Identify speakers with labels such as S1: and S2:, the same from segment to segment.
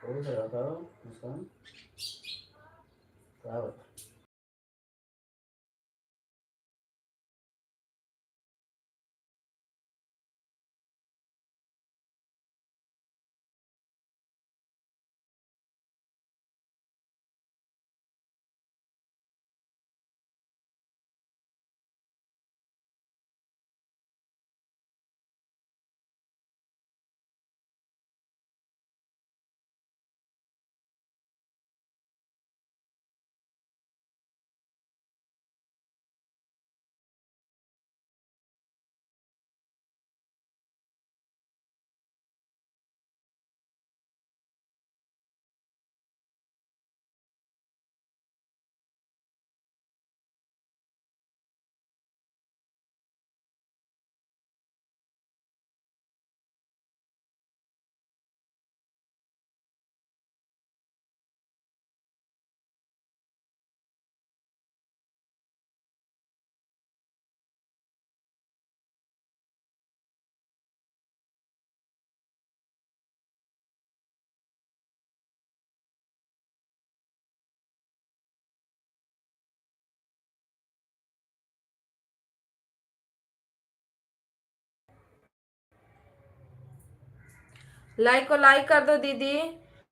S1: पूछ रहा था मुस्कान, क्या बता।
S2: लाइक को लाइक कर दो दीदी।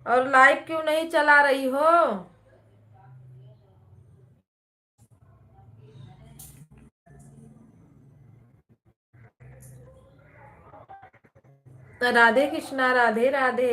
S2: और लाइव क्यों नहीं चला रही हो? राधे कृष्णा, राधे राधे।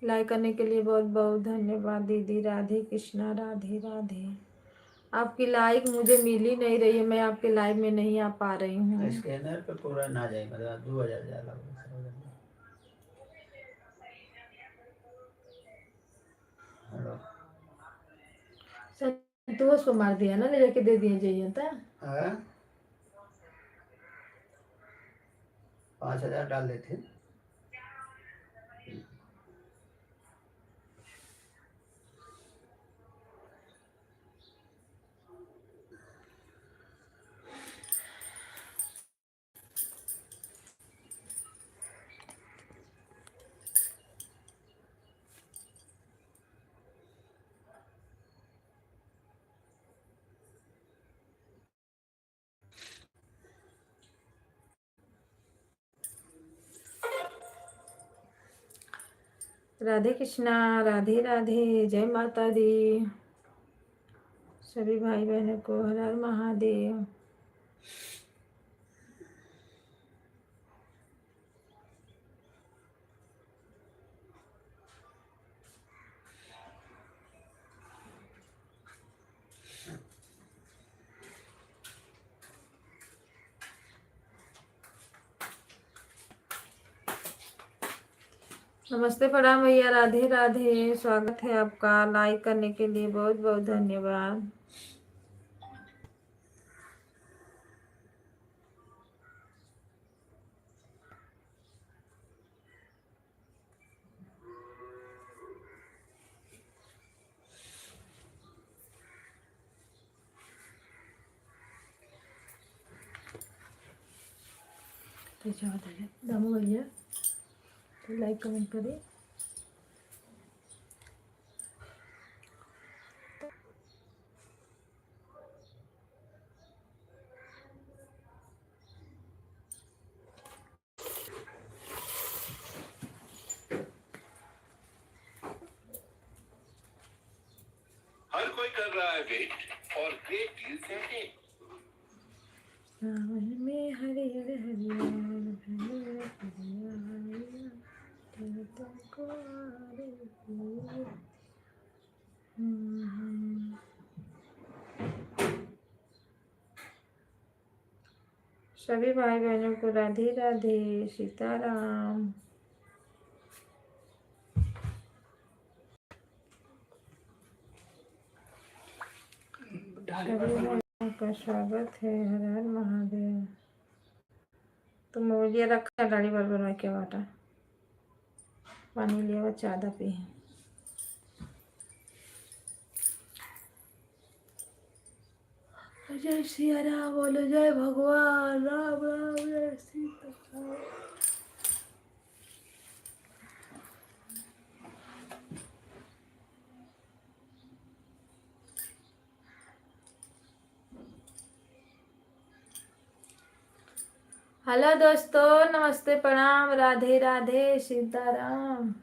S2: लाइक करने के लिए बहुत बहुत धन्यवाद दीदी। राधे कृष्णा, राधे राधे। आपकी लाइक मुझे मिल ही नहीं रही है, मैं आपके लाइव में नहीं आ पा रही हूँ।
S1: स्कैनर पे पूरा ना जाए, मतलब 2000 जाला हेलो
S2: संतोष को मार दिया ना, ले जाके दे दिए जाइए था।
S1: 5000 डाल देते।
S2: राधे कृष्णा, राधे राधे। जय माता दी। सभी भाई बहनों को हर हर महादेव। नमस्ते प्रणाम भैया, राधे राधे। स्वागत है आपका। लाइक करने के लिए बहुत बहुत धन्यवाद। दामू भैया तो लाइक कमेंट करें।
S3: हर कोई कर रहा है वेट और ग्रेट डील से है।
S2: सावन में हरियर हरियर सभी भाई बहनों को राधे राधे, सीताराम। सभी भाइयों का स्वागत है। हर हर महादेव। तो मोलिया रखा डाली बार बनवा के बाटा पानी लिया चादा पी। जय सिया राम बोलो, जय भगवान राम राम, जय सीता। हेलो दोस्तों, नमस्ते, प्रणाम, राधे राधे, सीताराम।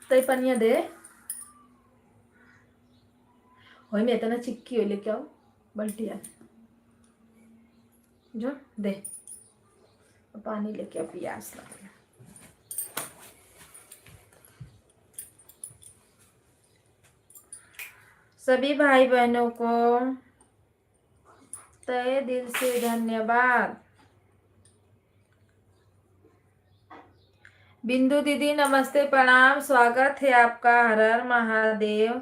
S2: तो पनिया दे होई में इतना चिक्की हो लेके आओ बल्टिया जो दे पानी लेके आओ, प्यास लग गया। सभी भाई बहनों को तहे दिल से धन्यवाद। बिंदु दीदी नमस्ते, प्रणाम, स्वागत है आपका। हर हर महादेव।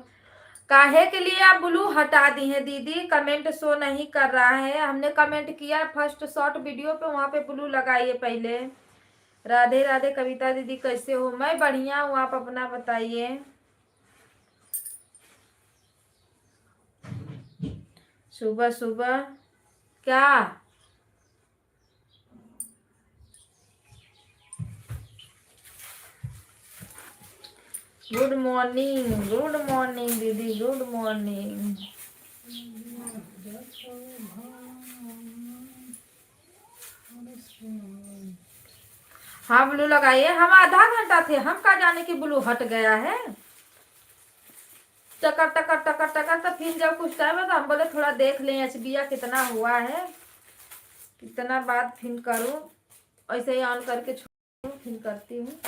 S2: काहे के लिए आप ब्लू हटा दी हैं दीदी? कमेंट शो नहीं कर रहा है। हमने कमेंट किया फर्स्ट शॉर्ट वीडियो पे, वहां पे ब्लू लगाइए पहले। राधे राधे कविता दीदी, कैसे हो? मैं बढ़िया हूँ, आप अपना बताइए। सुबह सुबह क्या गुड मॉर्निंग दीदी, गुड मॉर्निंग। हाँ ब्लू लगाइए। हम आधा घंटा थे, हम कहा जाने की ब्लू हट गया है। टकर टकर टकर टकर। तो फिर जब कुछ टाइम है तो हम बोले थोड़ा देख लें एचबीआ कितना हुआ है, कितना बाद फिर करूं। ऐसे ही ऑन करके छोड़ू, फिर करती हूँ।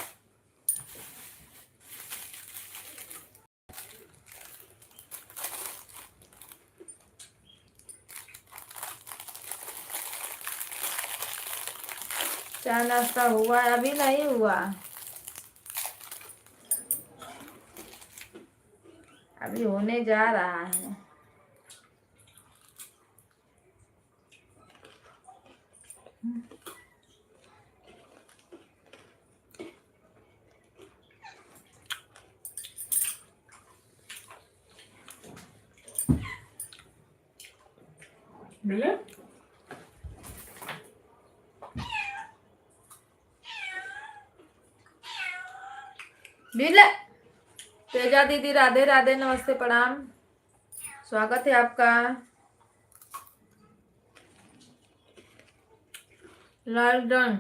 S2: चाय नाश्ता हुआ? अभी नहीं हुआ, अभी होने जा रहा है। मिले मिले। तेजा दीदी राधे राधे, नमस्ते, प्रणाम, स्वागत है आपका। Like done.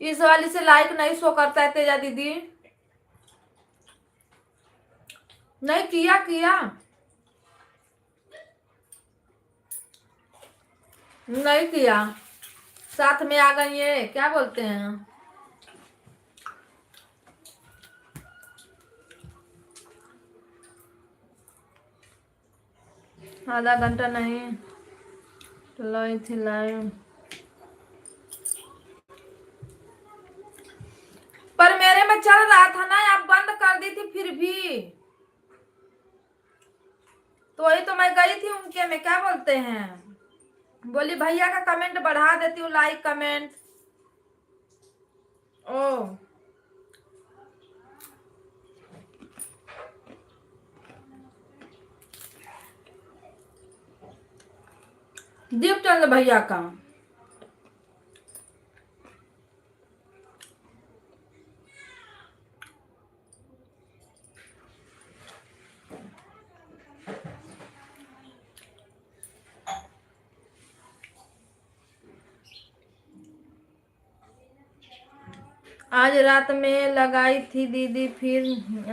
S2: इस वाली से लाइक नहीं शो करता है तेजा दीदी। नहीं किया नहीं किया। साथ में आ गई है, क्या बोलते हैं। आधा घंटा नहीं लाई थी लाइव, पर मेरे में चल रहा था ना, आप बंद कर दी थी फिर भी। तो वही तो मैं गई थी उनके में, क्या बोलते हैं, बोली भैया का कमेंट बढ़ा देती हूँ, लाइक कमेंट। ओ दीपचंद भैया का। आज रात में लगाई थी दीदी, फिर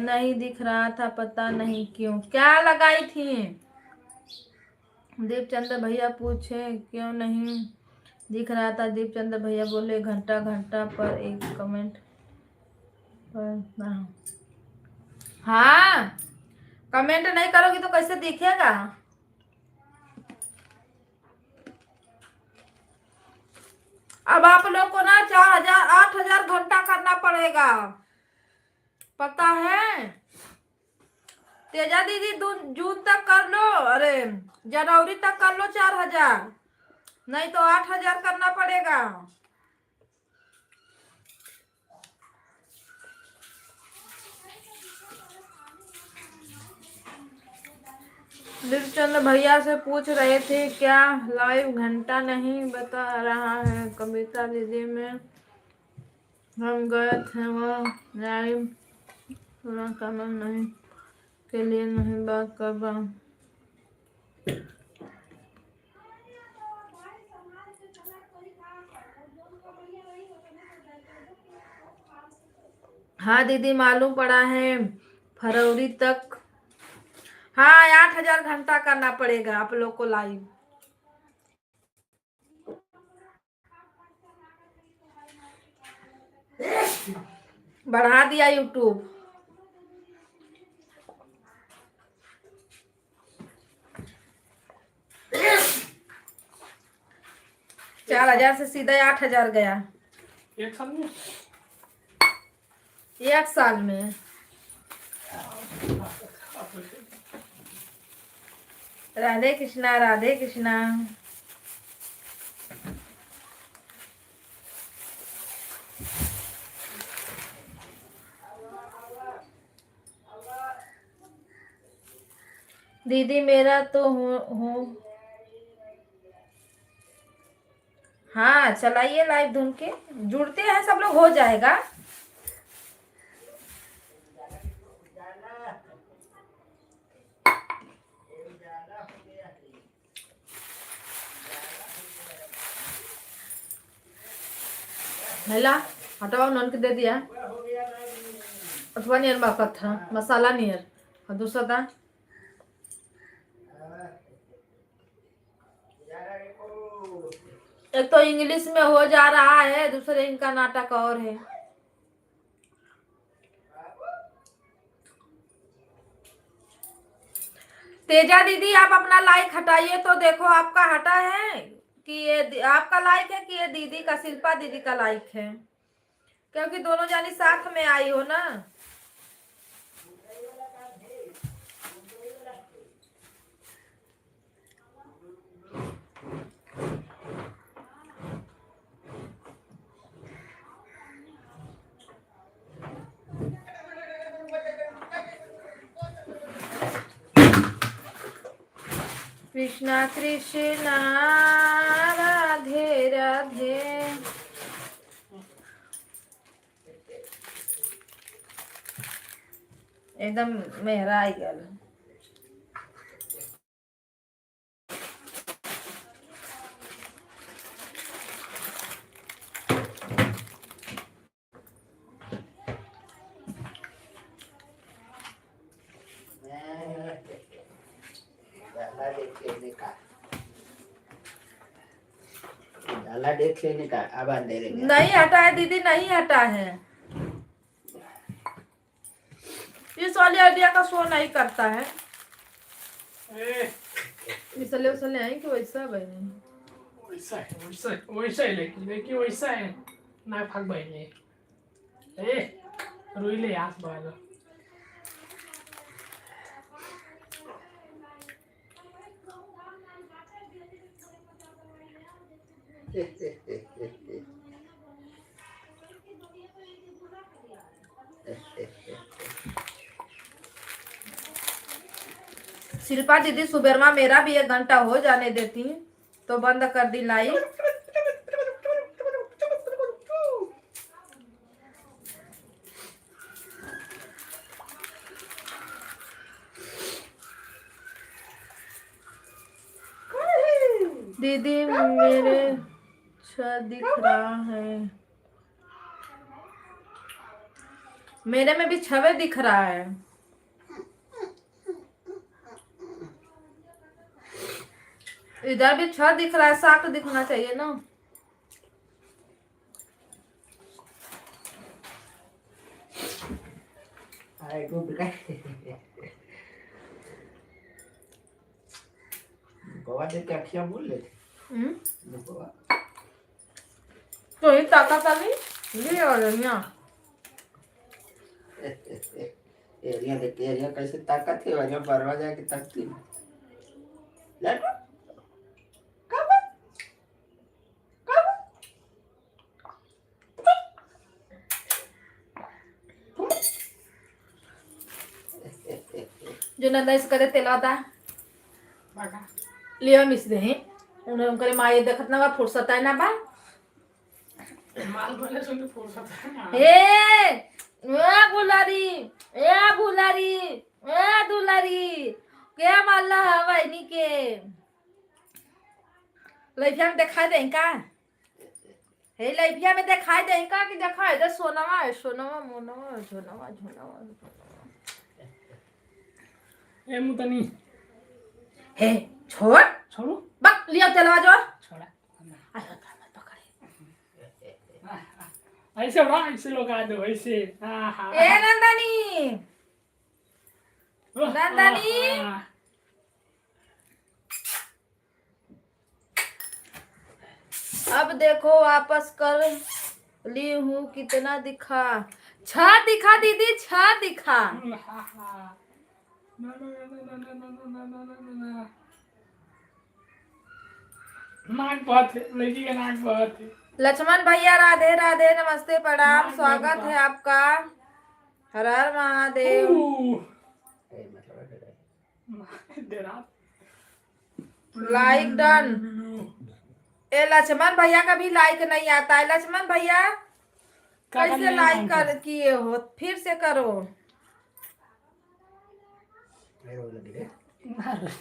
S2: नहीं दिख रहा था, पता नहीं क्यों। क्या लगाई थी? दीपचंद भैया पूछे क्यों नहीं दिख रहा था। दीपचंद्र भैया बोले घंटा घंटा पर एक कमेंट पर। हाँ, कमेंट नहीं करोगी तो कैसे दिखेगा? अब आप लोग को ना 4,000 8,000 घंटा करना पड़ेगा, पता है? तेजा दीदी जून तक कर लो, अरे जनवरी तक कर लो 4,000, नहीं तो 8,000 करना पड़ेगा। दीपचंद भैया से पूछ रहे थे क्या लाइव घंटा नहीं बता रहा है। कविता दीदी में हम गए थे वो लाइव, थोड़ा कमेंट नहीं के लिए नहीं बात कर रहा। हाँ दीदी मालूम पड़ा है फरवरी तक। हाँ 8,000 घंटा करना पड़ेगा आप लोग को लाइव। बढ़ा दिया यूट्यूब। 4,000 से सीधा 8,000 गया
S4: एक साल में।
S2: एक साल में। राधे कृष्णा राधे कृष्णा। दीदी मेरा तो हो हाँ चलाइए लाइव धुन के, जुड़ते हैं सब लोग, हो जाएगा। महिला हटाओ नॉन के दे दिया, अथवा नियर बाकत था मसाला नियर और दूसरा था एक तो इंग्लिश में हो जा रहा है, दूसरे इनका नाटक और है। तेजा दीदी आप अपना लाइक हटाइए तो देखो आपका हटा है कि ये आपका लाइक है कि ये दीदी का, शिल्पा दीदी का लाइक है, क्योंकि दोनों जानी साथ में आई हो ना। कृष्णा कृष्णा राधे राधे। एकदम मेहरा आई गल।
S1: डाला देख लेने का। अब अंधेरे में
S2: नहीं हटा है दीदी, नहीं हटा है। इस वाली आइडिया का शो नहीं करता है। इसलिए उसने आई कि वैसा बने
S4: वैसा है लेकिन वैसा है ना भाग बहने रोइले आस बाल
S2: शिल्पा दीदी सुबेरमा मेरा भी 1 घंटा हो जाने देती तो बंद कर दी लाइव। दीदी मेरे दिख रहा है, मेरे में भी 6 दिख रहा है। इधर भी 6 दिख रहा है, 7 दिखना चाहिए ना।
S1: हाय गुड का गोवा देख के अखियां बोल लेते गोवा
S2: तो ही ताकत अभी ये और यहाँ
S1: एरिया देख के एरिया कैसे ताकत है वजह बरवा जाके तकती लड़ो कब कब
S2: जो नंदा इस करे तेलाता
S4: बाका
S2: लिया मिस दे उन्हें उनके माये देखत ना बा फुर्सत है ना बा
S4: माल बोले सुन फुर्सत है ना
S2: ए दुलारी क्या माल्ला हवाई नी के लइफिया में दिखाई दे का हे लइफिया में दिखाई दे का कि दिखाई दे सोनावा मोनवा झोनवा
S4: ए मुतनी
S2: हे छोड़
S4: छोड़ू
S2: बक लिया चलवा जो
S4: छोड़ा
S2: आयो तो मत पकड़े
S4: ऐसे बड़ा ऐसे लोग आ दो ऐसे
S2: ए नंदनी अब देखो वापस कर ली हूँ कितना दिखा छा दिखा दीदी छा दिखा
S4: नाक बहुत है लड़की का नाक बहुत है
S2: लक्ष्मण भैया राधे राधे नमस्ते प्रणाम स्वागत है आपका हर हर महादेव लाइक डन ए लक्ष्मण भैया का भी लाइक नहीं आता है लक्ष्मण भैया कैसे लाइक कर किए हो फिर से करो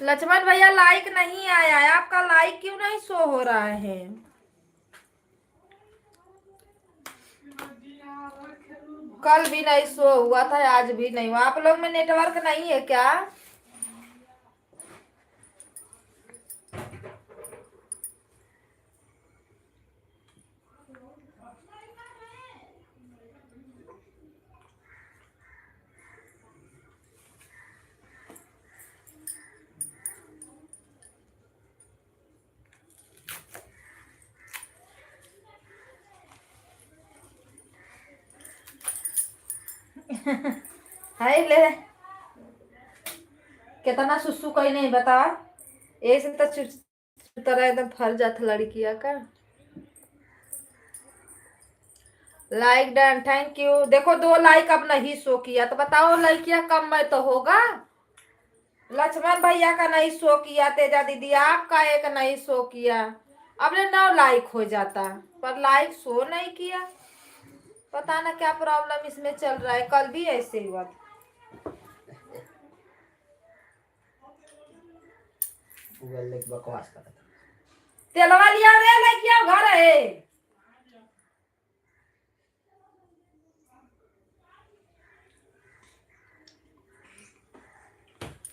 S2: लक्ष्मण भैया लाइक नहीं आया है आपका लाइक क्यों नहीं शो हो रहा है कल भी नहीं शो हुआ था आज भी नहीं हुआ आप लोग में नेटवर्क नहीं है क्या हाय ले कितना सुसु कोई नहीं बता ऐसे तो तरह एकदम फर जाता लड़किया का लाइक डन थैंक यू देखो 2 लाइक अब नहीं शो किया तो बताओ लड़किया कम में तो होगा लक्ष्मण भैया का नहीं शो किया तेजा दीदी आपका एक नहीं शो किया अब 9 लाइक हो जाता पर लाइक शो नहीं किया पता ना क्या प्रॉब्लम इसमें चल रहा है कल भी ऐसे ही हुआ
S1: गूगल एक बकवास कर
S2: तेलवा लिया रे लड़किया घर है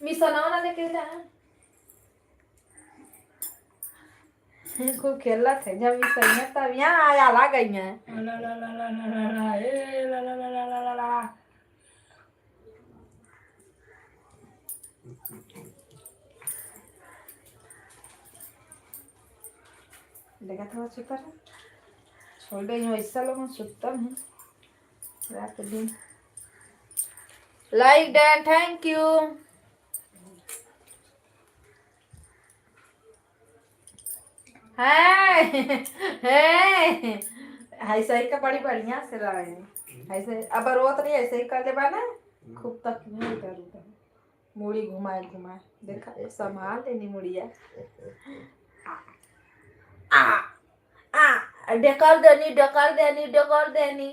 S2: मिसना ना लेके जा खूब खेला थे जब मिसना तब यहाँ आया ला गई है देखा था सुतर छोड़ गई हूँ ऐसा लोग सुतर हूँ रात दिन लाइक डन थैंक यू ऐसा ही का बड़ी बढ़िया से रहे ऐसे अब रोत नहीं ऐसे ही कर ले बा ना खूब तक नहीं करूँ मुड़ी घुमाए देखा संभाल लेनी मुड़िया डकर देनी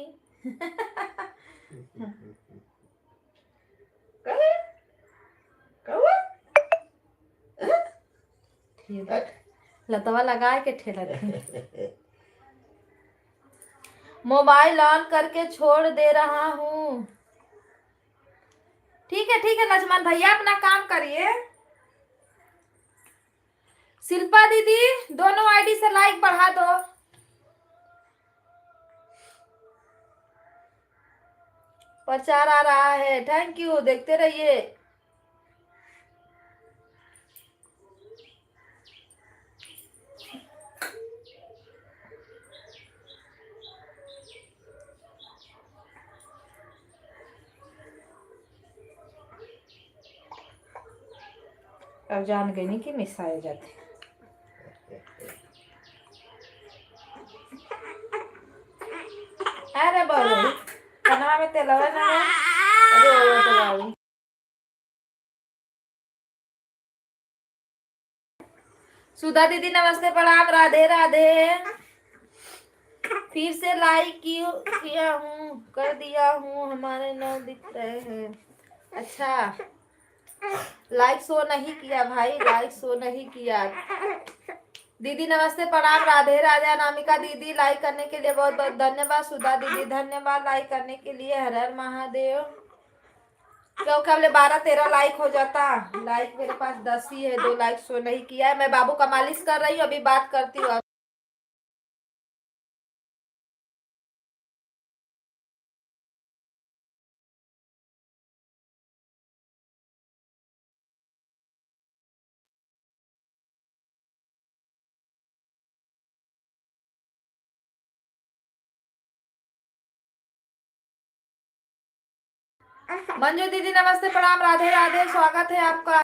S2: लतवा लगा के ठेला मोबाइल ऑन करके छोड़ दे रहा हूँ ठीक है लक्ष्मण भैया अपना काम करिए शिल्पा दीदी दोनों आईडी से लाइक बढ़ा दो प्रचार आ रहा है। थैंक यू, देखते रहिए। अब जान गई नहीं कि मिस आए जाते। अरे बोलो कनवा में तेलवा ना है। अरे वो तो बाबू सुधा दीदी नमस्ते प्रणाम, राधे राधे। फिर से लाइक किया हूँ, कर दिया हूँ, हमारे न दिख रहे हैं। अच्छा, लाइक शो नहीं किया भाई, लाइक शो नहीं किया। दीदी नमस्ते प्रणाम, राधे राधे। अनामिका दीदी लाइक करने के लिए बहुत बहुत धन्यवाद। सुधा दीदी धन्यवाद लाइक करने के लिए। हर हर महादेव। क्योंकि हमने 12-13 लाइक हो जाता। लाइक मेरे पास 10 ही है, 2 लाइक शो नहीं किया है। मैं बाबू का मालिश कर रही हूँ, अभी बात करती हूँ। मंजू दीदी नमस्ते प्रणाम, राधे राधे, स्वागत है आपका।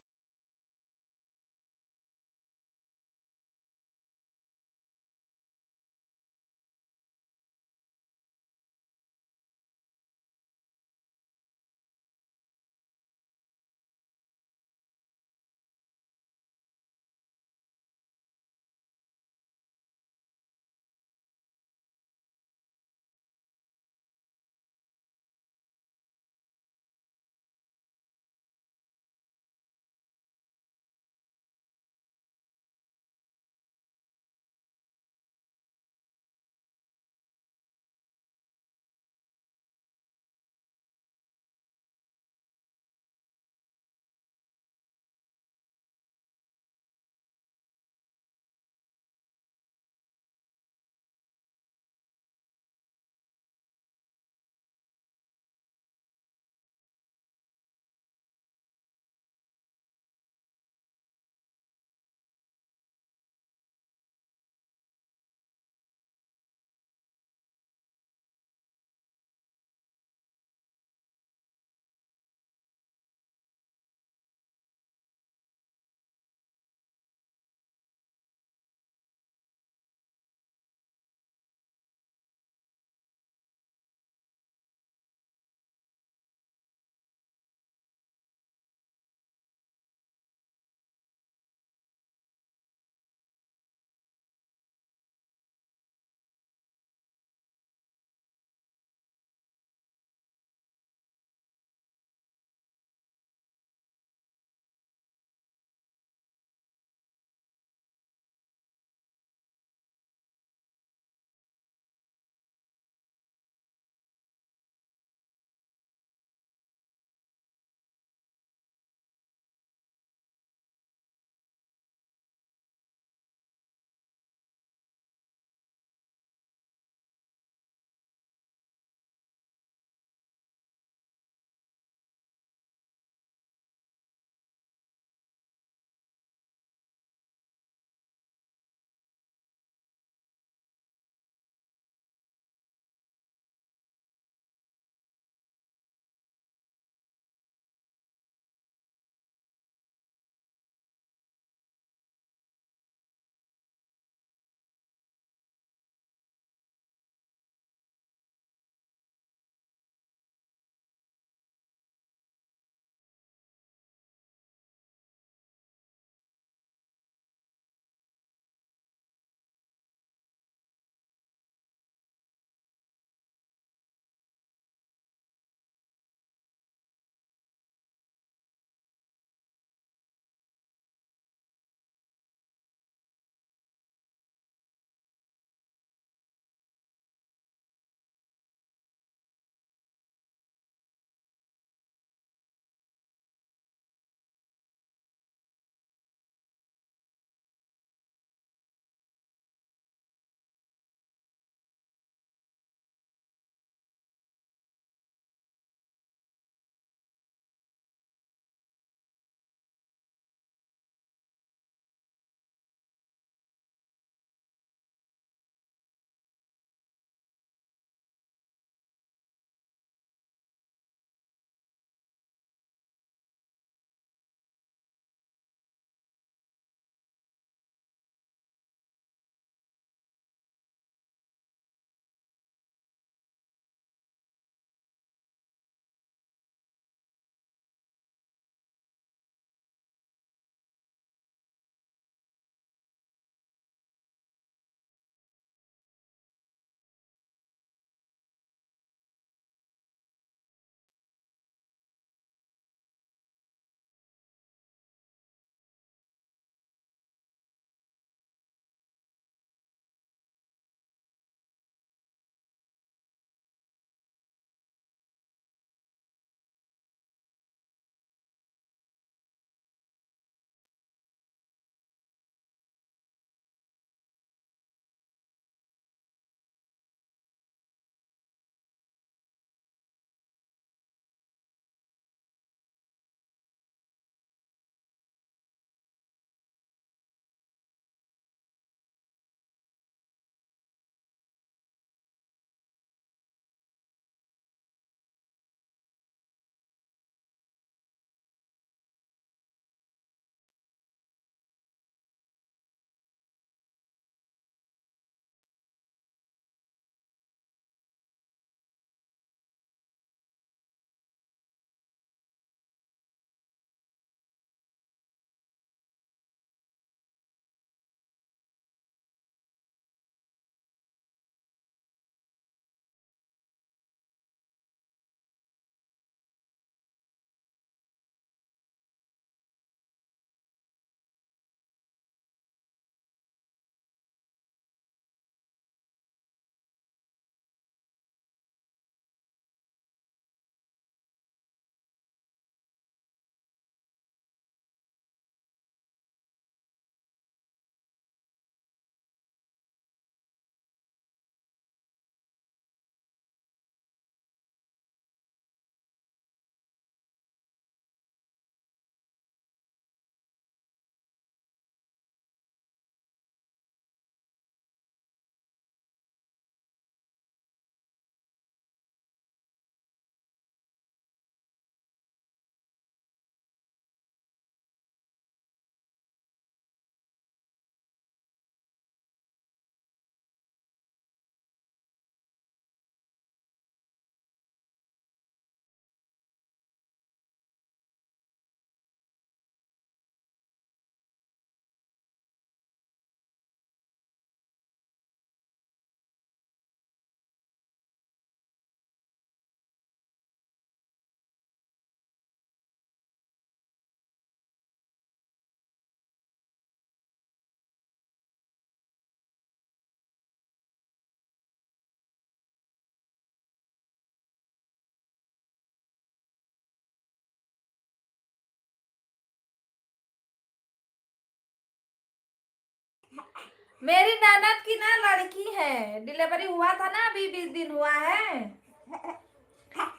S2: मेरी ननद की ना लड़की है, डिलीवरी हुआ था ना, अभी 20 दिन हुआ है।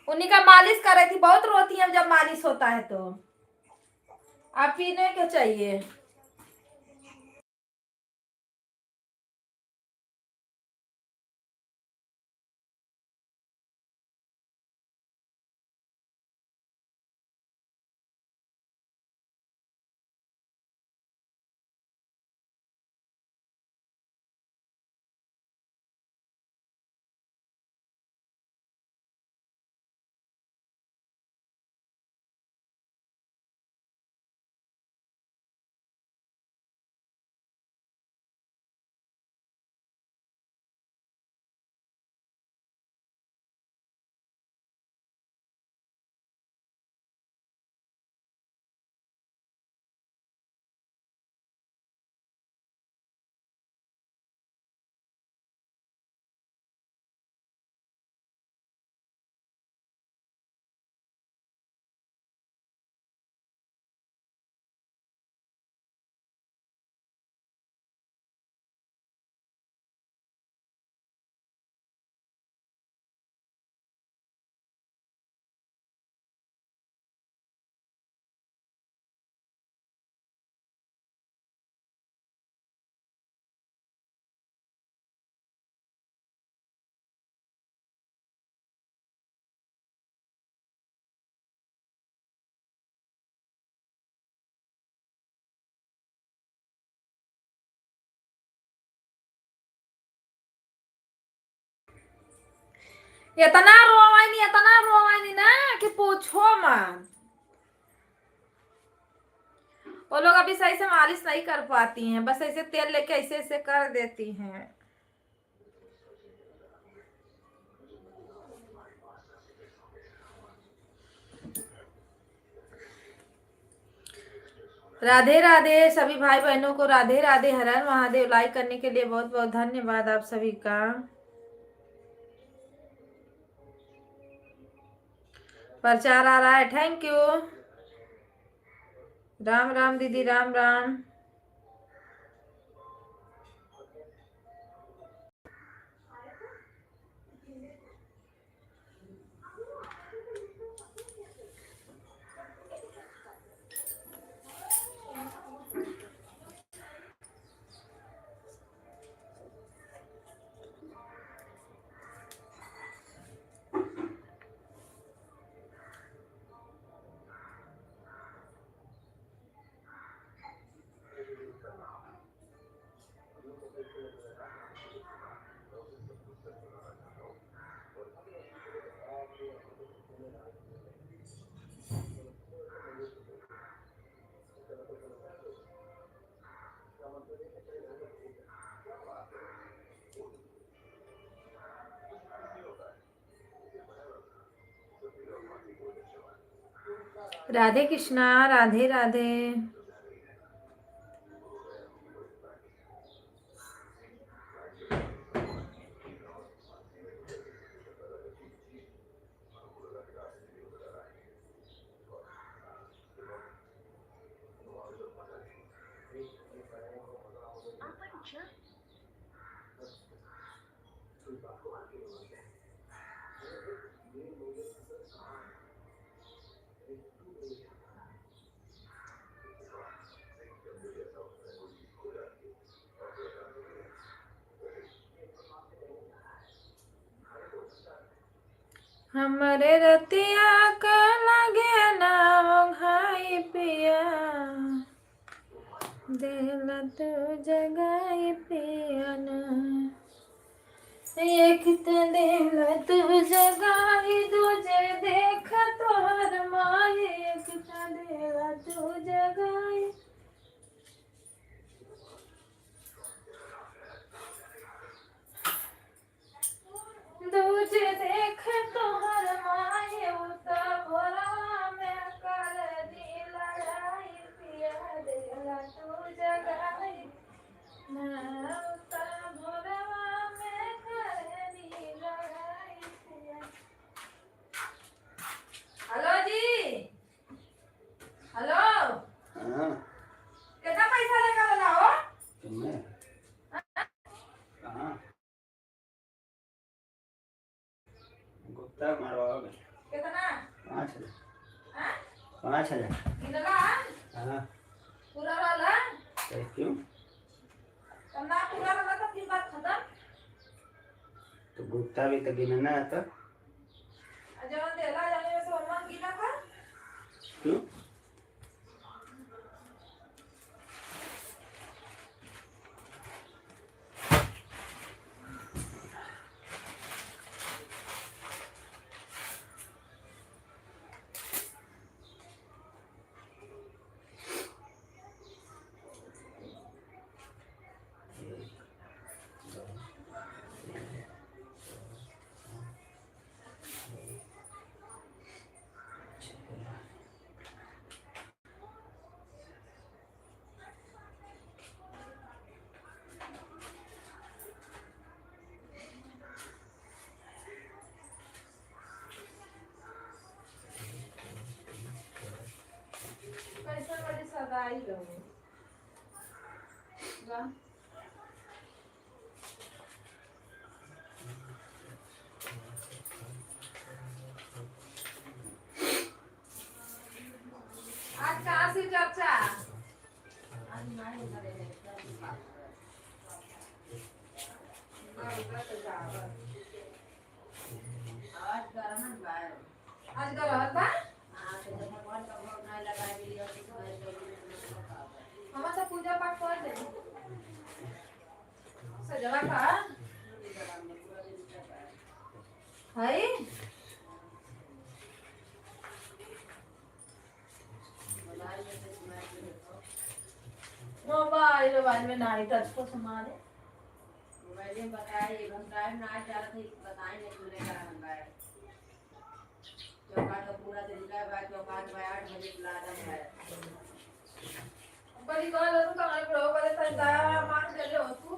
S2: उन्हीं का मालिश कर रही थी, बहुत रोती है जब मालिश होता है तो। आप पीने के चाहिए। इतना रोवानी ना कि पूछो मत। वो लोग अभी सही से मालिश नहीं कर पाती हैं, बस ऐसे तेल लेके ऐसे ऐसे कर देती हैं। राधे राधे सभी भाई बहनों को, राधे राधे, हर हर महादेव। लाइक करने के लिए बहुत बहुत धन्यवाद आप सभी का। प्रचार आ रहा है, थैंक यू। राम राम दीदी, राम राम। राधे कृष्णा, राधे राधे। हमरे रतिया का लगे ना भाई पिया, दिल तू जगाई पिया ना। एक दिल तू जगाई, दूजे देख तोहर माई। एक दिल तू जगाई, दूजे देख तोहर माई। उता भोरवा में कर दी लड़ाई पिया, दिल तू जगाई ना। उता भोरवा में कर दी लड़ाई पिया।
S1: 5,000।
S2: गिनला
S1: हाँ
S2: पूरा वाला
S1: तो क्यों?
S2: तो ना पूरा वाला तो फिर बात खत्म।
S1: तो गुप्ता भी तो गिनना है तो
S2: जवन देला जाने में से ओमन गिना था।
S1: क्यों?
S2: कैसे बड़ी सगाई रहो वाह। आज कहाँ से चर्चा आज नहीं करेंगे आज का रहत बा हम सब पूजा पाठ कर दे सजवा का है मोबाइल में नाई टच को समारे
S5: मोबाइल बताए 1 घंटा में ना चला था बताए नहीं खुलने का घंटा है चौका तो पूरा दिन का बाद चौका 8 बजे खुला था है
S2: बड़ी कॉल तो कमाई प्रो करे तंदा मांग दे ले हो तू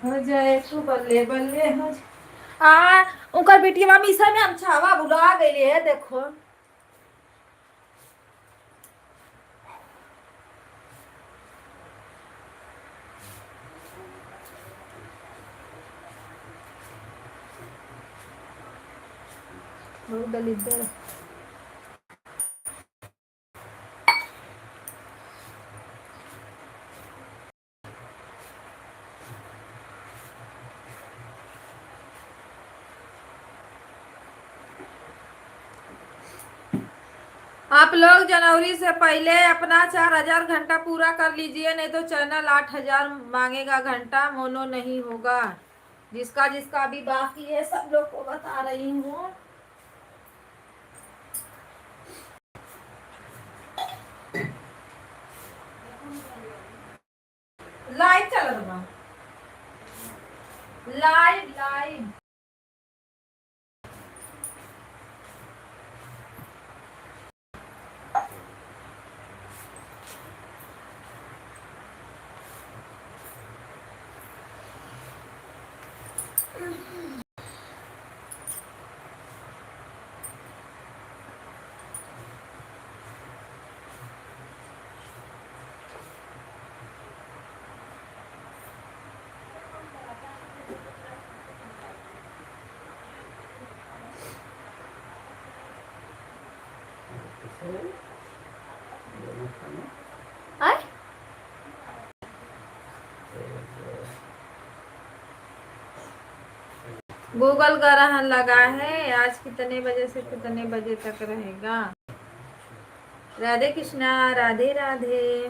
S2: हो जाए तू बल्ले बल्ले हो उनकर बेटिया मीसा में हम छावा बुला गई है देखो बहुत दलित आप लोग जनवरी से पहले अपना 4,000 घंटा पूरा कर लीजिए नहीं तो चैनल 8,000 मांगेगा घंटा मोनो नहीं होगा। जिसका जिसका अभी बाकी है सब लोग को बता रही हूँ। लाइव चल रहा लाइव लाइव आए गूगल ग्रहण लगा है आज कितने बजे से कितने बजे तक रहेगा। राधे कृष्णा राधे राधे।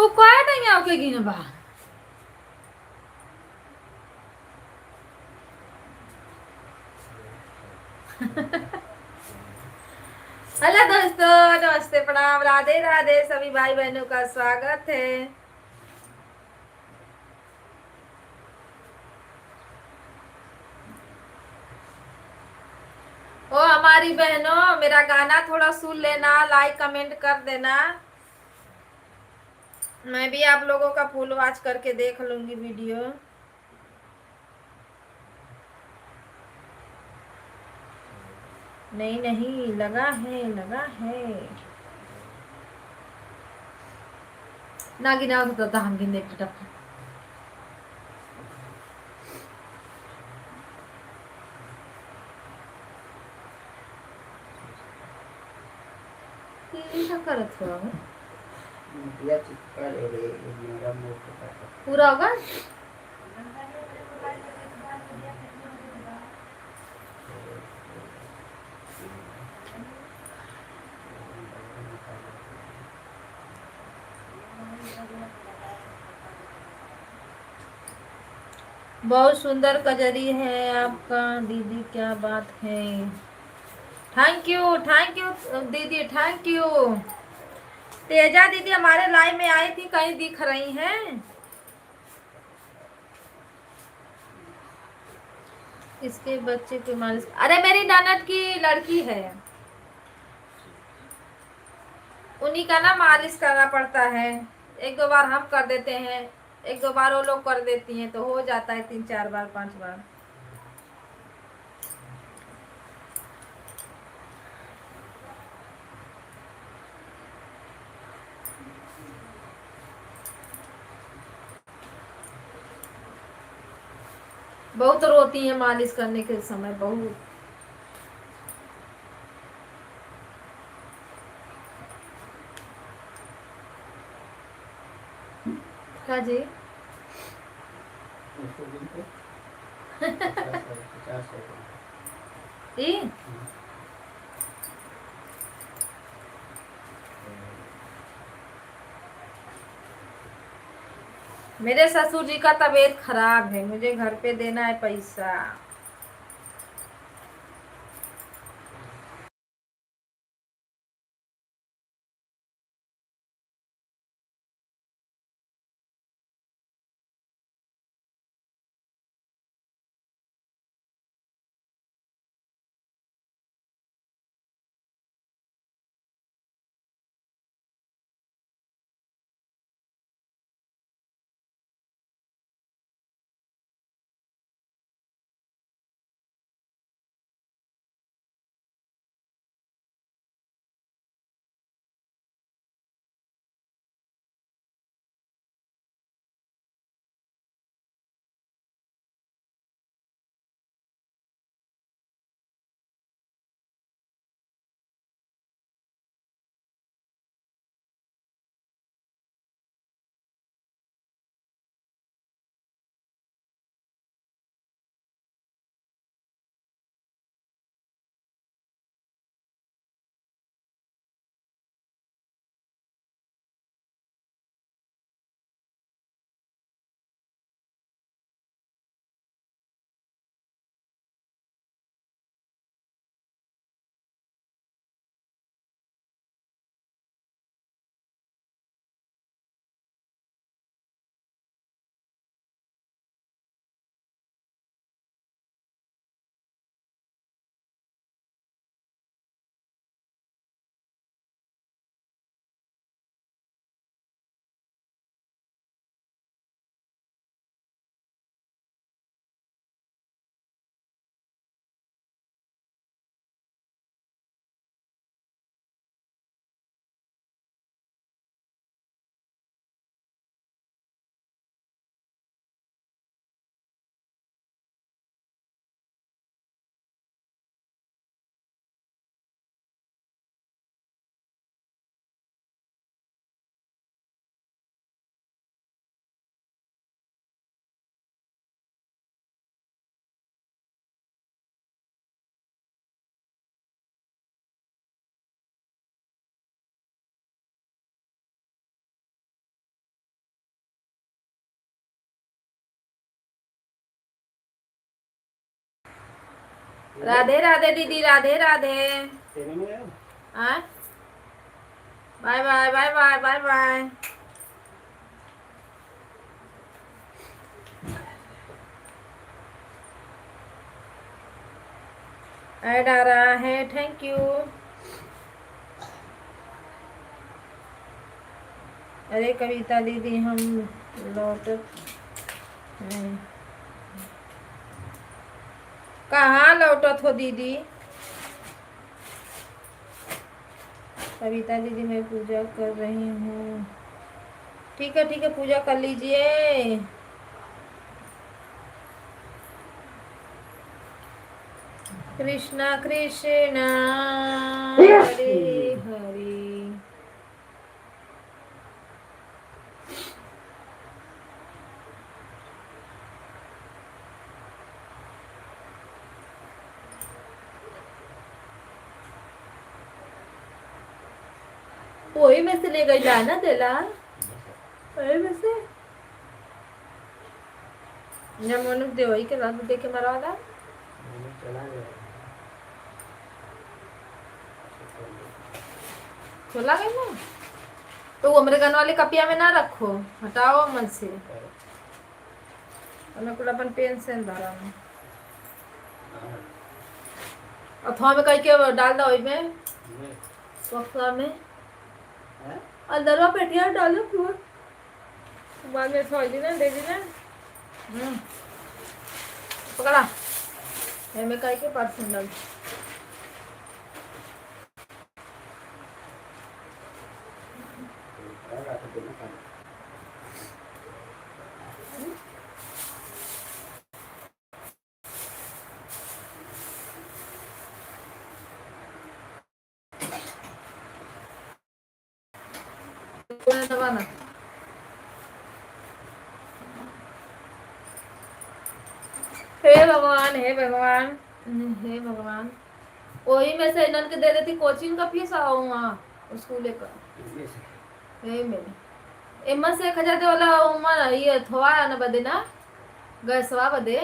S2: तू कहे नहीं आओ के गिनबा। हेलो दोस्तों, नमस्ते, प्रणाम, राधे राधे, सभी भाई बहनों का स्वागत है। ओ हमारी बहनों, मेरा गाना थोड़ा सुन लेना, लाइक कमेंट कर देना। मैं भी आप लोगों का फुल वॉच करके देख लूंगी वीडियो। नहीं नहीं, लगा है लगा है। ना गिना होता तो हम गिन दे फटाफट। क्या करत हो?
S1: मुखिया चिपका ले रे, मेरा मुंह फटा।
S2: पूरा होगा। बहुत सुंदर कजरी है आपका दीदी, क्या बात है। थैंक यू दीदी, थैंक यू। तेजा दीदी हमारे लाइव में आई थी, कहीं दिख रही हैं? इसके बच्चे की मालिश, अरे मेरी ननद की लड़की है, उन्हीं का ना मालिश करना पड़ता है। एक दो बार हम कर देते हैं, एक दो बार वो लोग कर देती हैं, तो हो जाता है 3 4 बार 5 बार। बहुत रोती है मालिश करने के समय, बहुत। क्या जी?
S1: उसको गिनते 50
S2: ई? मेरे ससुर जी का तबीयत खराब है, मुझे घर पे देना है पैसा। राधे राधे दीदी, राधे राधे।
S1: तेरे में है?
S2: हाँ, bye bye bye bye bye bye. Ad आ रहा है, थैंक यू। अरे कविता दीदी हम लौट हैं। कहाँ लौटत हो दीदी? कविता दीदी मैं पूजा कर रही हूँ। ठीक है पूजा कर लीजिए। कृष्णा कृष्णा हरे हरे। वही में से ले गई लाना देला, वही में से जब मनुष्य दे वही के रात दे के मरवाला।
S1: मैंने चला गया।
S2: खोला गई ना तो वो अमेरिकन वाले कपिया में ना रखो, हटाओ मन से। मैं कुल अपन पेन से भरा में अथवा में कह के डाल दो में बक्सा में अंदर पेटिया डालो फिर बाद में छोड़ दी ना, दे दी ना। पकड़ा मैं कह के परसेंट डाल दबाना। हे भगवान हे भगवान हे भगवान। वही में से इन्हन के दे देती कोचिंग का फीस आओ वहाँ स्कूल का हे मेरे एमा से 1000 दे वाला उमर ये थोड़ा ना बदे ना गैसवा बदे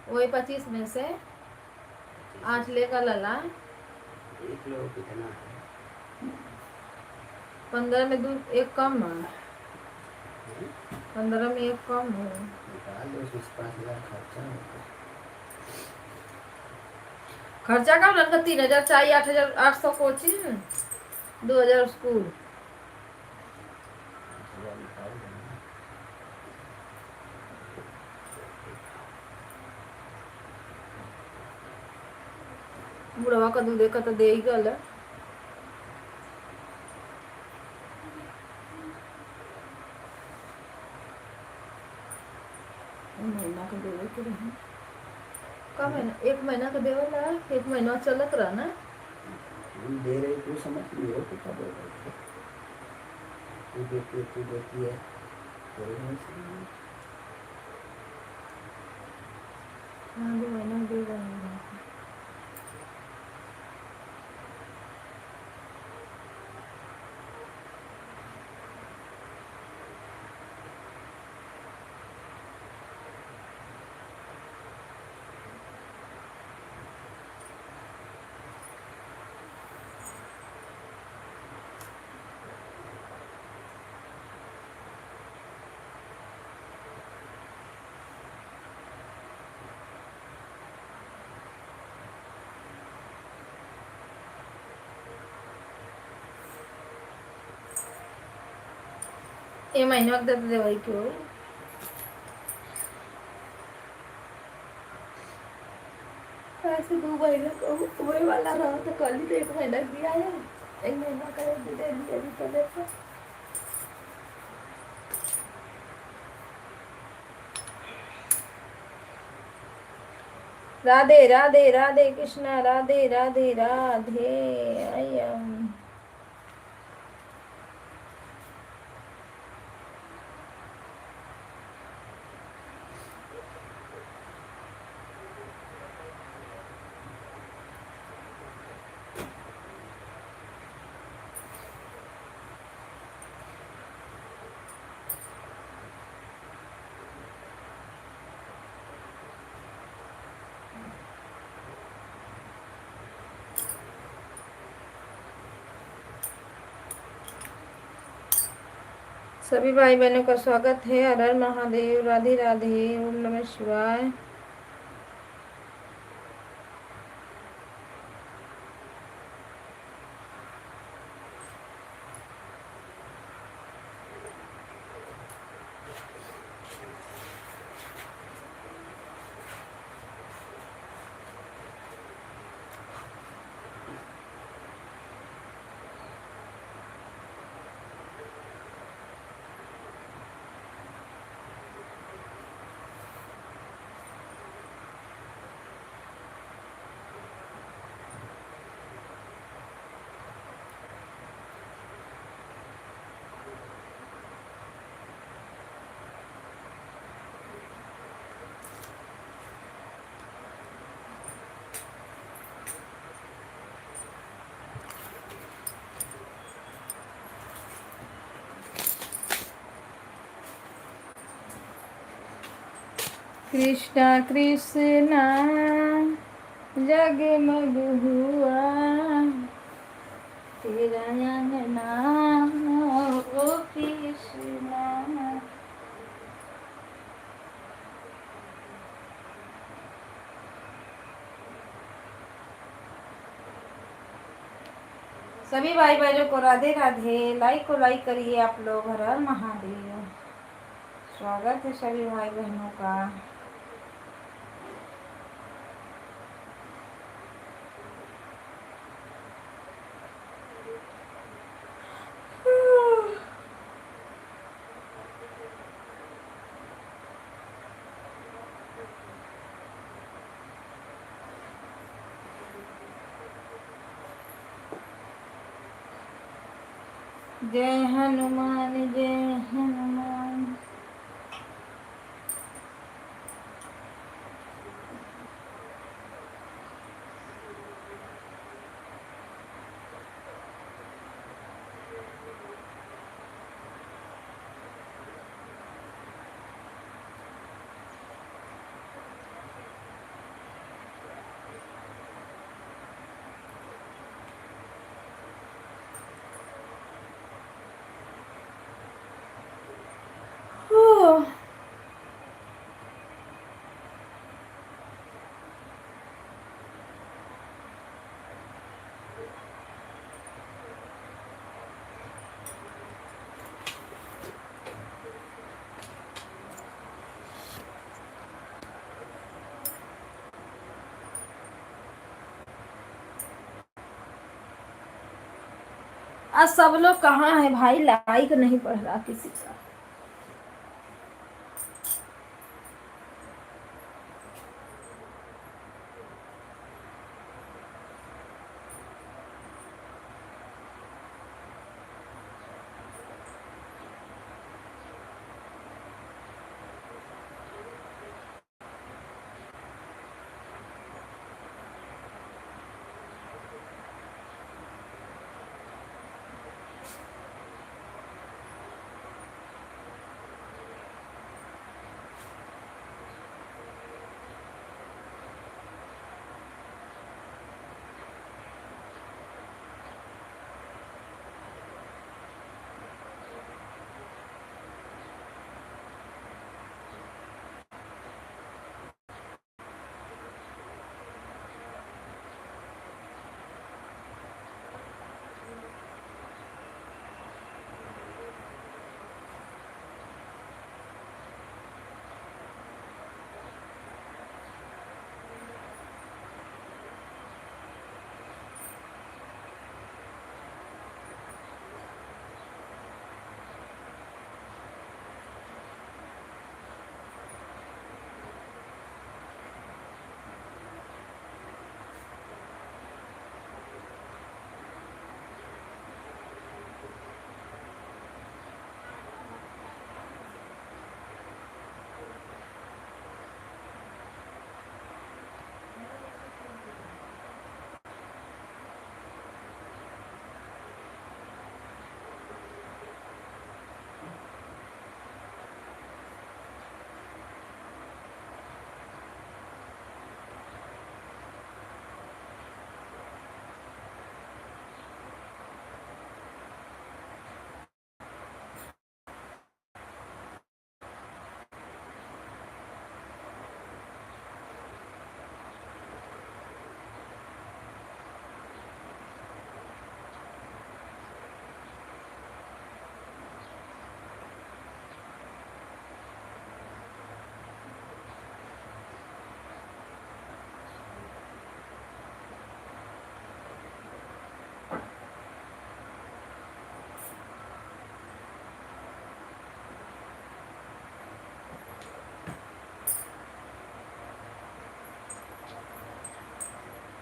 S2: वही 25 में से 8 लेकर लला।
S1: 1 लोग कितना है?
S2: 15 में 2 एक कम है, 15 में एक कम है।
S1: निकाल दो, 5,000 खर्चा होगा।
S2: खर्चा कम लड़का 3000 चाहिए, 8,800 कोचिंग, 2000 स्कूल। बुढ़वा का दूध का तो दे ही गल है। महीना का देवे के रही का महीना 1 महीना का देवेला, 1 महीना चलत रहा ना।
S1: दे रही तू समझ लियो तो क्या बोल रही तू देती है कोई नहीं समझ।
S2: हाँ 2 महीना दे रहा है। ये महीना दे देवाई क्यों ऐसे 2 महीना तो हुए वाला रहा तो कल ही तो 1 महीना दिया है। 1 महीना का दे दिया पहले तो। राधे राधे राधे कृष्णा राधे राधे राधे अयम। सभी भाई बहनों का स्वागत है। हर हर महादेव, राधे राधे, ओम नमः शिवाय। कृष्णा कृष्णा जगमग हुआ तेरा अंगना ओ कृष्णा। सभी भाई बहनों को राधे राधे। लाइक को लाइक करिए आप लोग। हर हर महादेव। स्वागत है सभी भाई बहनों का। जय हनुमान जय हनुमान। आज सब लोग कहाँ है भाई? लाइक नहीं पढ़ रहा किसी का।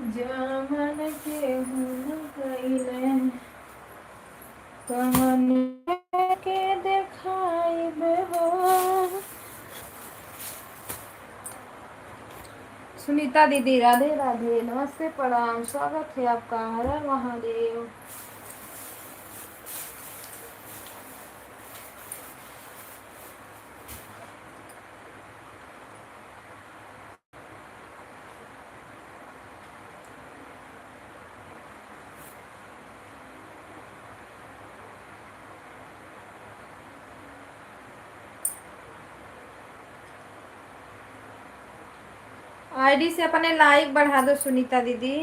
S2: जामन के हुन कइले कहन के देखाइब हो। सुनीता दीदी राधे राधे, नमस्ते प्रणाम, स्वागत है आपका, हर हर महादेव। आईडी से अपने लाइक बढ़ा दो सुनीता दीदी।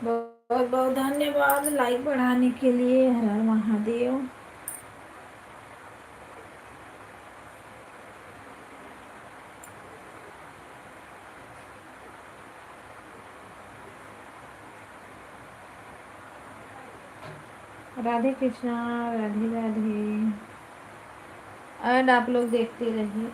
S2: बहुत बहुत धन्यवाद लाइक बढ़ाने के लिए, हर हर महादेव। राधे कृष्णा, राधे राधे। एंड आप लोग देखते रहिए।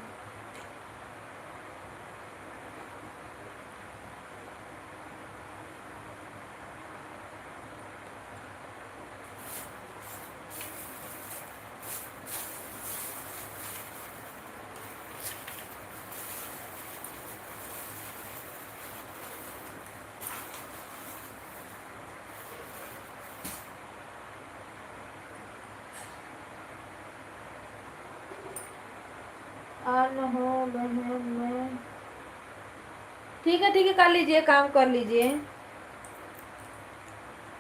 S2: और न हो बहन में, ठीक है कर लीजिए, काम कर लीजिए।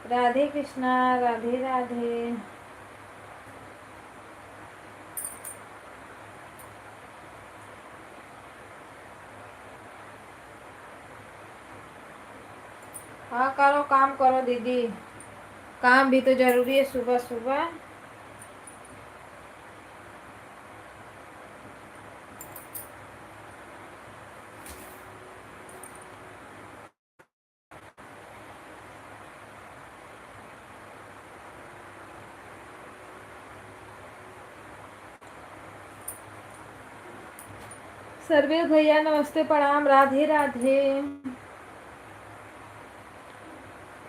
S2: राधे कृष्णा, राधे राधे। हाँ करो, काम करो दीदी, काम भी तो जरूरी है सुबह सुबह। सर्वेश भैया नमस्ते प्रणाम, राधे राधे।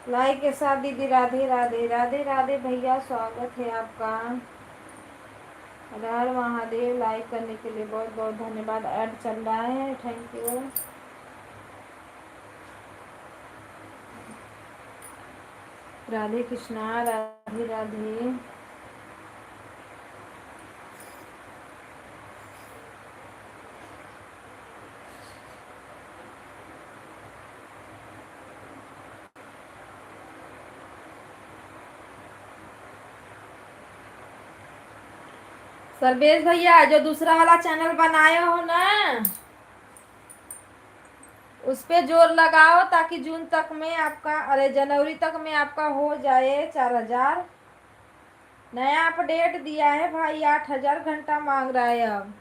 S2: लाइक के साथ दीदी राधे राधे, राधे राधे भैया, स्वागत है आपका, हर हर महादेव। लाइक करने के लिए बहुत बहुत धन्यवाद। ऐड चल रहा है, थैंक यू। राधे कृष्णा, राधे राधे। सर्वेश भैया जो दूसरा वाला चैनल बनाए हो ना, उस पे जोर लगाओ ताकि जून तक में आपका, अरे जनवरी तक में आपका हो जाए 4000। नया अपडेट दिया है भाई, 8000 घंटा मांग रहा है अब।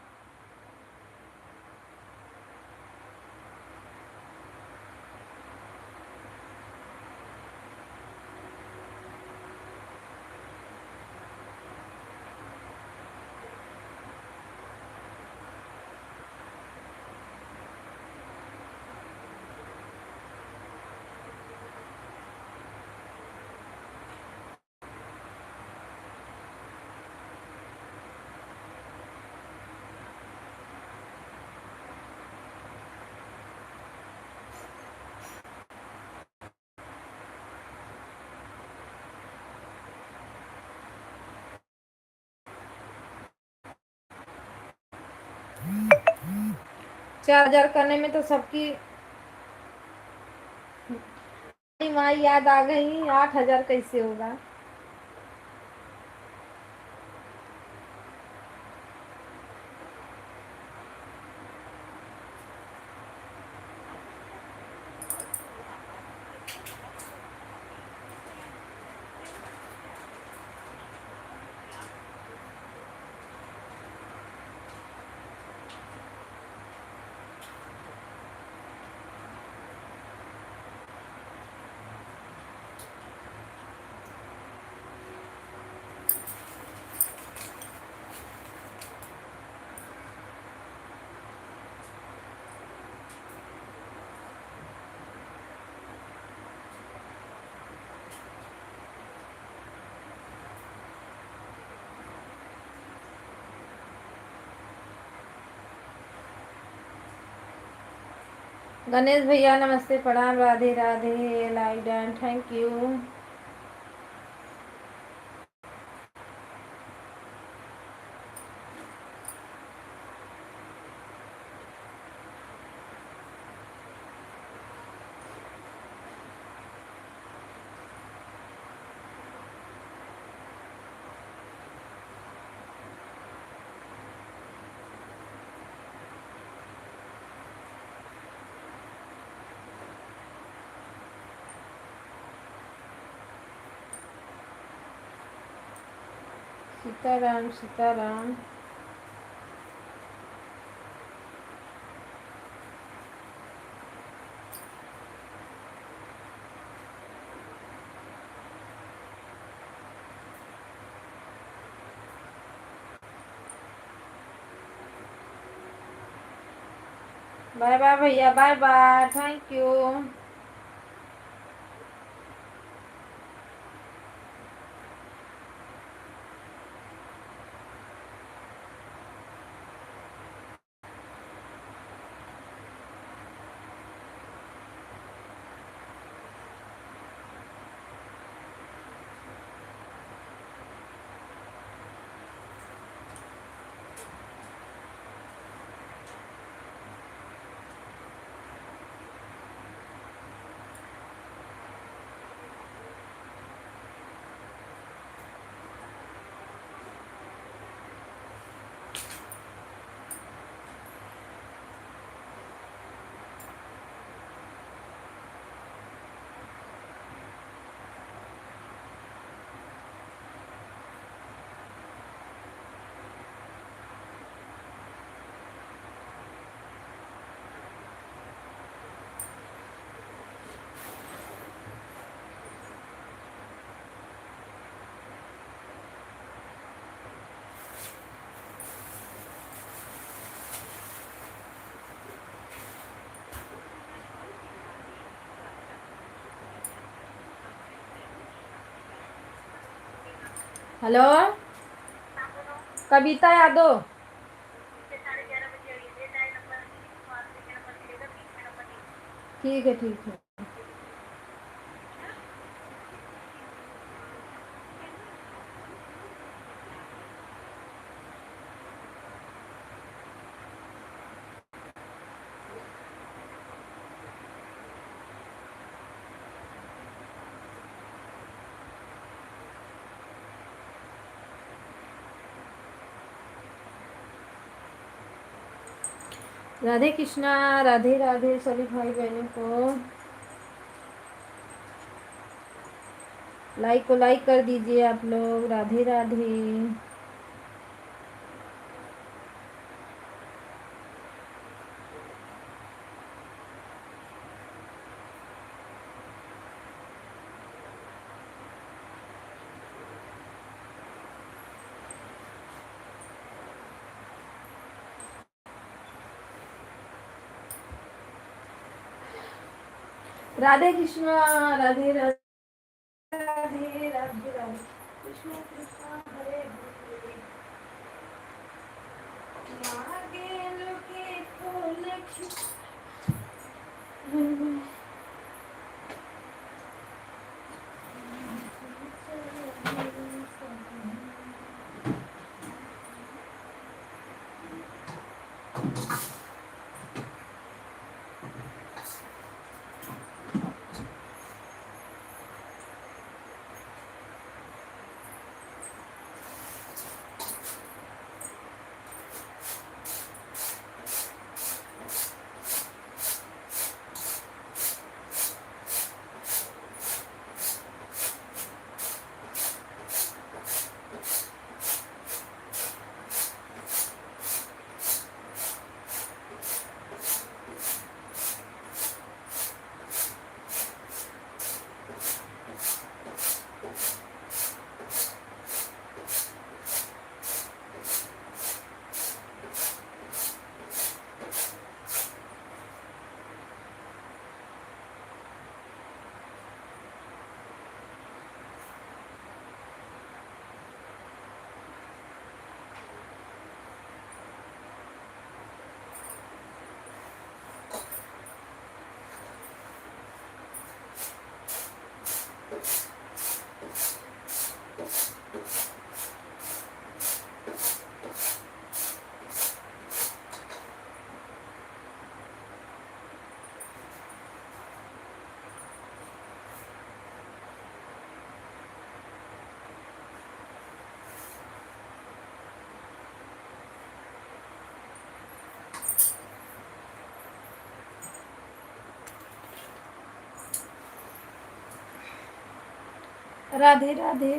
S2: 4,000 करने में तो सबकी माँ याद आ गई, 8,000 कैसे होगा। गणेश भैया नमस्ते, प्रणाम, Radhe Radhe, live done, thank you. Sitaram Sitaram. Bye bye भैया, bye bye, thank you. Hello, Kavita Yadav. ठीक है ठीक है। राधे कृष्णा, राधे राधे सभी भाई बहनों को। लाइक को लाइक कर दीजिए आप लोग, राधे राधे। राधे कृष्णा, राधे राधे, राधे राधे राधे, कृष्ण कृष्ण हरे हरे। लागे लोके फूल राधे राधे।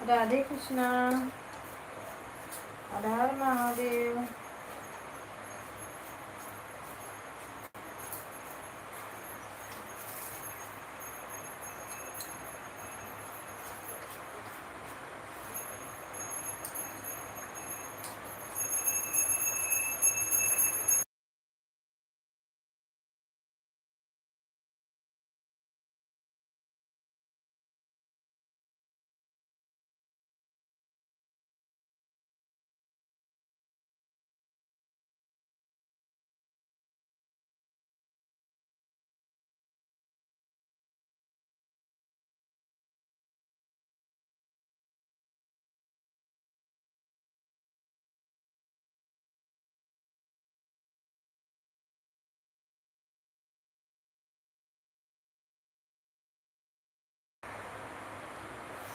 S2: राधे कृष्णा। हर हर महादेव।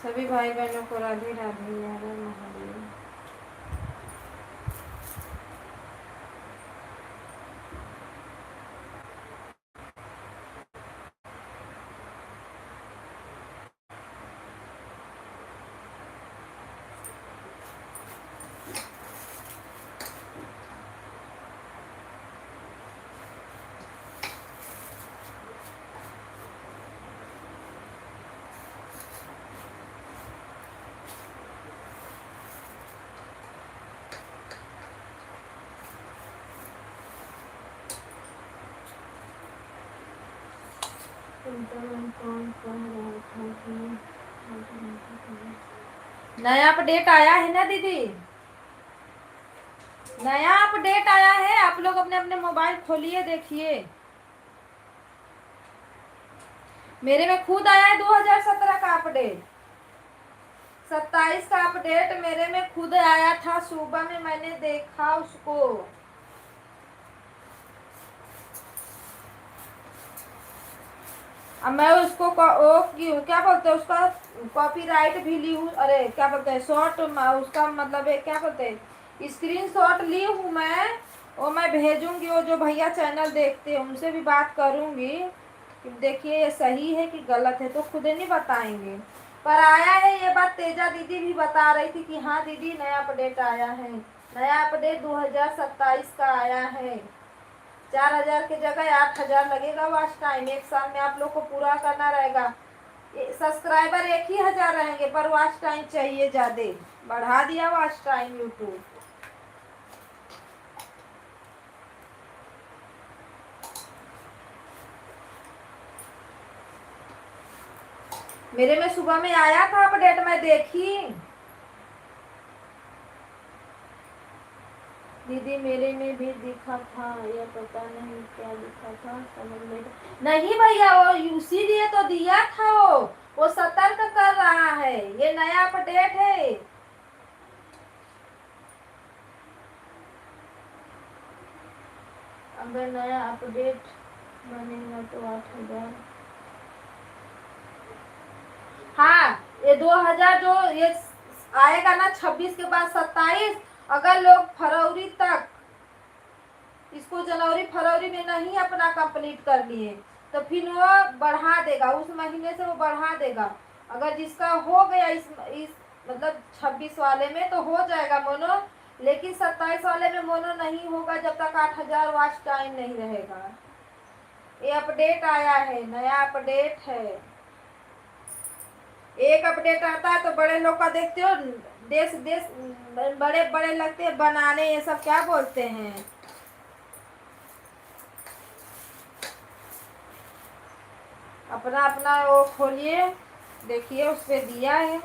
S2: सभी भाई बहनों को राधे राधे। हर हर महादेव। नया अपडेट आया है ना दीदी, नया अपडेट आया है। आप लोग अपने अपने मोबाइल खोलिए देखिए। मेरे में खुद आया है 2017 का अपडेट। 27 का अपडेट मेरे में खुद आया था। सुबह में मैंने देखा उसको। अब मैं उसको वो क्या बोलते हैं उसका कॉपीराइट भी ली हूँ। अरे क्या बोलते हैं शॉर्ट उसका मतलब है क्या बोलते हैं स्क्रीनशॉट ली हूँ मैं। वो मैं भेजूंगी। वो जो भैया चैनल देखते हैं उनसे भी बात करूंगी कि देखिए ये सही है कि गलत है, तो खुद नहीं बताएंगे। पर आया है ये बात तेजा दीदी भी बता रही थी कि हाँ दीदी नया अपडेट आया है। नया अपडेट 2027 का आया है। 4000 की जगह 8000 लगेगा वॉच टाइम। एक साल में आप लोग को पूरा करना रहेगा। सब्सक्राइबर 1000 रहेंगे पर वॉच टाइम चाहिए ज्यादा। बढ़ा दिया वॉच टाइम यूट्यूब। मेरे में सुबह में आया था अपडेट, मैं देखी। दीदी मेरे में भी दिखा था, यह पता नहीं क्या दिखा था समझ नहीं भैया। वो इसीलिए तो दिया था। वो सतर्क कर रहा है। ये नया अपडेट है। अगर नया अपडेट बनेगा तो 8000। हाँ ये 2000 जो ये आएगा ना 26 के बाद 27 अगर लोग फरवरी तक इसको जनवरी फरवरी में नहीं अपना कंप्लीट कर लिए तो फिर वो बढ़ा देगा, उस महीने से वो बढ़ा देगा। अगर जिसका हो गया इस मतलब 26 वाले में तो हो जाएगा मोनो, लेकिन 27 वाले में मोनो नहीं होगा जब तक 8000 वॉच टाइम नहीं रहेगा। ये अपडेट आया है, नया अपडेट है। एक अपडेट आता है तो बड़े लोग का देखते हो, देश देश बड़े बड़े लगते हैं बनाने, ये सब क्या बोलते हैं, अपना अपना वो खोलिए देखिए उस पे दिया है।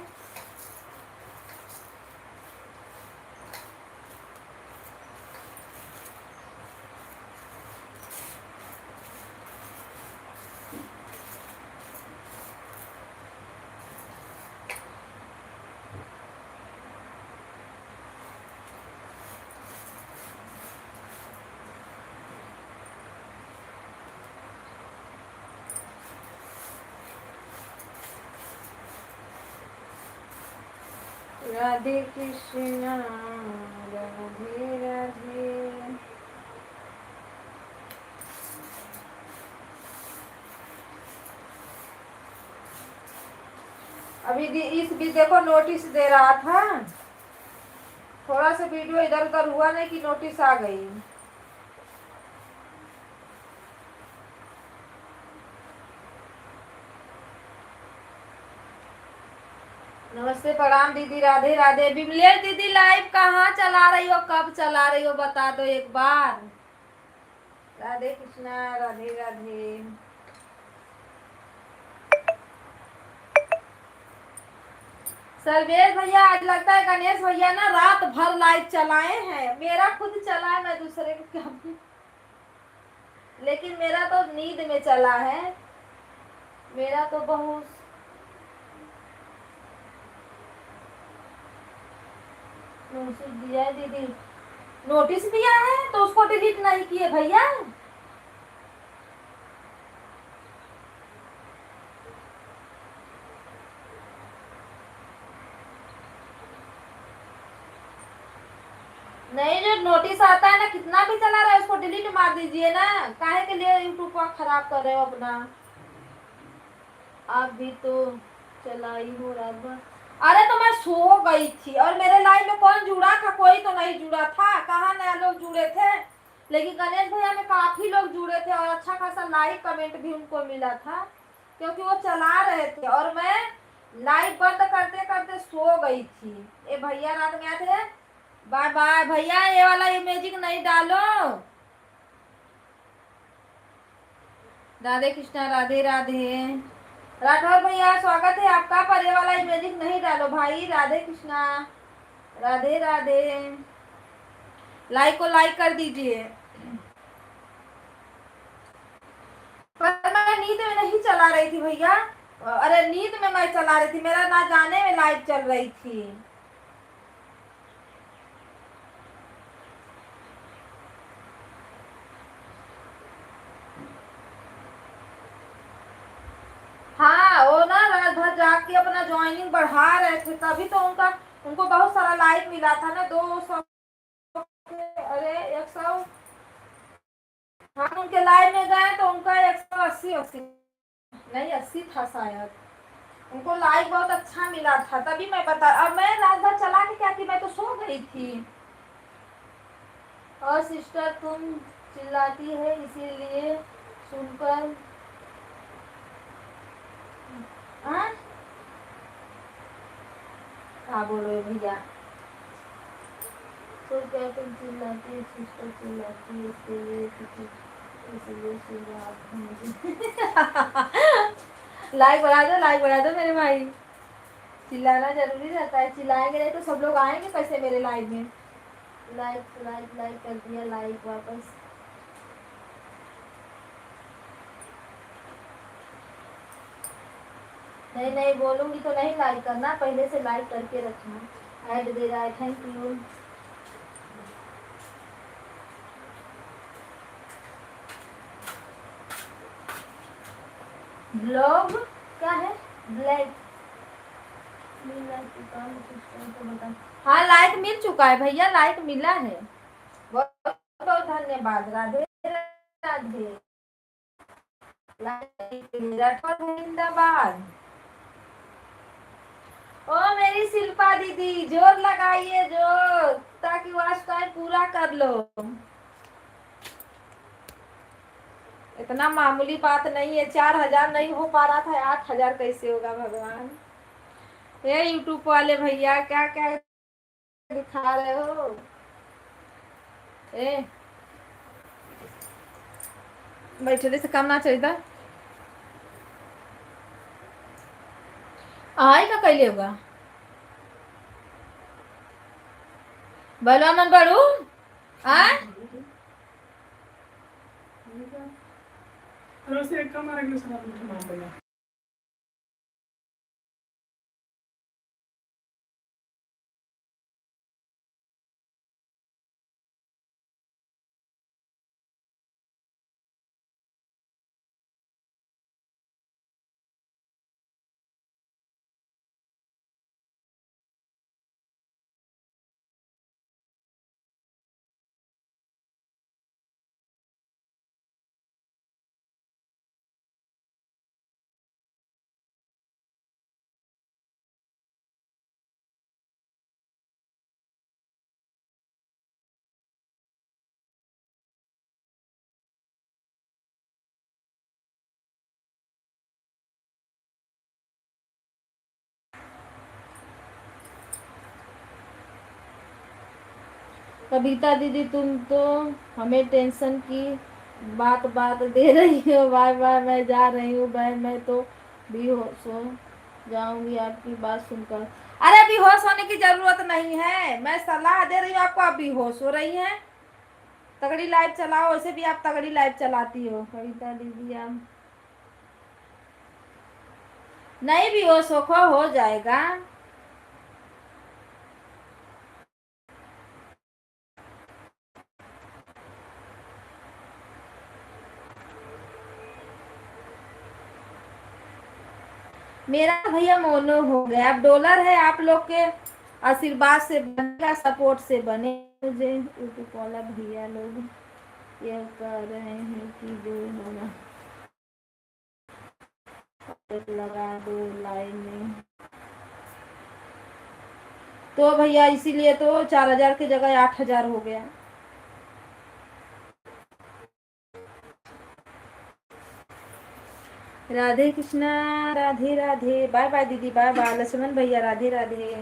S2: राधे कृष्णा राधे राधे। अभी इस भी देखो नोटिस दे रहा था, थोड़ा सा वीडियो इधर उधर हुआ नहीं कि नोटिस आ गई। नमस्ते प्रणाम दीदी, राधे राधे। बिमलेश दीदी लाइव कहाँ चला रही हो, कब चला रही हो बता दो एक बार। राधे कृष्णा राधे राधे। सर्वेश भैया आज लगता है गणेश भैया ना रात भर लाइव चलाए हैं, मेरा खुद चला है, मैं दूसरे को क्या, लेकिन मेरा तो नींद में चला है, मेरा तो बहुत नोटिस दिया है दीदी, नोटिस दिया है तो उसको डिलीट नहीं किए भैया। नहीं, जो नोटिस आता है ना कितना भी चला रहा है उसको डिलीट मार दीजिए ना, काहे के लिए यूट्यूब को खराब कर रहे हो अपना। आप भी तो चलाई हो रात भर। अरे तो मैं सो गई थी और मेरे लाइव में कौन जुड़ा था, कोई तो नहीं जुड़ा था, कहाँ नया लोग जुड़े थे, लेकिन गणेश भैया में काफी लोग जुड़े थे और अच्छा खासा लाइक कमेंट भी उनको मिला था क्योंकि वो चला रहे थे और मैं लाइव बंद करते करते सो गई थी। ये भैया रात में आए थे, बाय बाय भैया, ये वाला इमेजिंग नहीं डालो। राधे कृष्णा राधे राधे। राठौर भैया स्वागत है आपका, पर ये वाला इमेजिंग नहीं डालो भाई। राधे कृष्णा राधे राधे। लाइक को लाइक कर दीजिए। पर मैं नींद में नहीं चला रही थी भैया, अरे नींद में मैं चला रही थी, मेरा ना जाने में लाइव चल रही थी। हाँ वो ना रात भर जाग के अपना ज्वाइनिंग बढ़ा रहे थे, तभी तो उनको बहुत सारा लाइक मिला था ना, 200 अरे 100। हम उनके लाइव में गए तो उनका 180 नहीं 80 था शायद, उनको लाइक बहुत अच्छा मिला था, तभी मैं बता। अब मैं रात भर चला के क्या की, मैं तो सो गई थी। और सिस्टर तुम चिल्लाती है इसीलिए सुनकर, हाँ बोलो भैया। तो क्या तुम चिल्लाती है, सिस्टर चिल्लाती है इसलिए लाइक बढ़ा दो, लाइक बढ़ा दो मेरे भाई, चिल्लाना जरूरी रहता है, चिल्लाएंगे नहीं तो सब लोग आएंगे कैसे मेरे लाइव में। लाइक लाइक लाइक कर दिया, लाइक वापस। नहीं नहीं बोलूंगी तो नहीं लाइक करना, पहले से लाइक करके रखना। ऐड दे रहा है, थैंक यू। ब्लॉग क्या है, ब्लैक हाँ लाइक मिल चुका है भैया, लाइक मिला है। बहुत बहुत धन्यवाद। राधे राधे। जिंदाबाद। ओ मेरी शिल्पा दीदी जोर लगाइए जोर, ताकि वॉच टाइम पूरा कर लो। इतना मामूली बात नहीं है, 4000 नहीं हो पा रहा था, 8000 कैसे होगा भगवान। ये यूट्यूब वाले भैया क्या क्या दिखा रहे हो। ए बैठने से काम ना चाहिए। आए का कैले होगा बोलो मन बड़ू आ
S4: रोज एक कम रखने से मार देगा।
S2: कविता दीदी तुम तो हमें टेंशन की बात दे रही हो। बाय बाय, मैं जा रही हूँ बाय, मैं तो बेहोश हो जाऊंगी आपकी बात सुनकर। अरे बेहोश होने की जरूरत नहीं है, मैं सलाह दे रही हूँ आपको, आप बेहोश हो रही हैं। तगड़ी लाइव चलाओ, वैसे भी आप तगड़ी लाइव चलाती हो। कविता दीदी आप नहीं बेहोश हो जाएगा। मेरा भैया मोनो हो गया, अब डॉलर है आप लोग के आशीर्वाद से बनेगा, सपोर्ट से बने। मुझे यूट्यूब वाला भैया लोग यह कह रहे हैं कि जो होना लगा दो लाइन में, तो भैया इसीलिए तो 4000 की जगह 8000 हो गया। राधे कृष्णा, राधे राधे। बाय बाय दीदी, बाय बाय। लक्ष्मण भैया राधे राधे।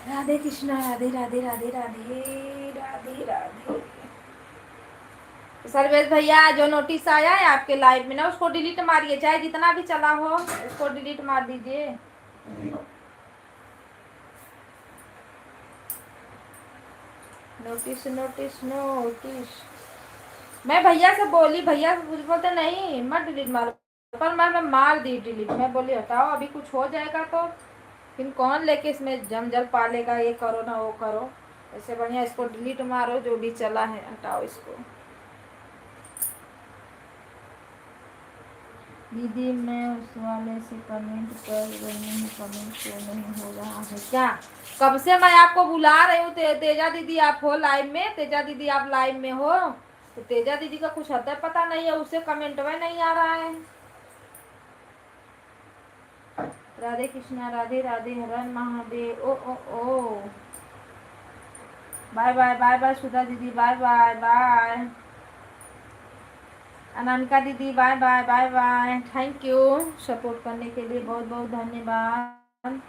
S2: राधे कृष्णा, राधे राधे राधे राधे राधे राधे। सर्वेश भैया जो नोटिस आया है आपके लाइव में ना, उसको डिलीट मारिए, चाहे जितना भी चला हो उसको डिलीट मार दीजिए। Notice notice notice. मैं भैया से बोली, भैया बोलते नहीं मत डिलीट मारो, पर मैं मार दी डिलीट। मैं बोली हटाओ, अभी कुछ हो जाएगा तो फिर कौन लेके इसमें जल पालेगा, ये करो ना वो करो। ऐसे बढ़िया इसको डिलीट मारो, जो भी चला है हटाओ इसको। दीदी मैं उस वाले से कमेंट कर रही हूँ, कमेंट क्यों नहीं हो रहा है क्या? कब से मैं आपको बुला रही हूँ। तेजा दीदी आप हो लाइव में? तेजा दीदी आप लाइव में हो? तो तेजा दीदी का कुछ हद पता नहीं है, उसे कमेंट में नहीं आ रहा है। राधे कृष्णा, राधे राधे, हरण महादेव। ओ ओ ओ bye bye, bye bye Sudha दीदी, बाय बाय बाय। अनामिका दीदी bye bye, bye bye. Thank you support करने के लिए, बहुत बहुत धन्यवाद।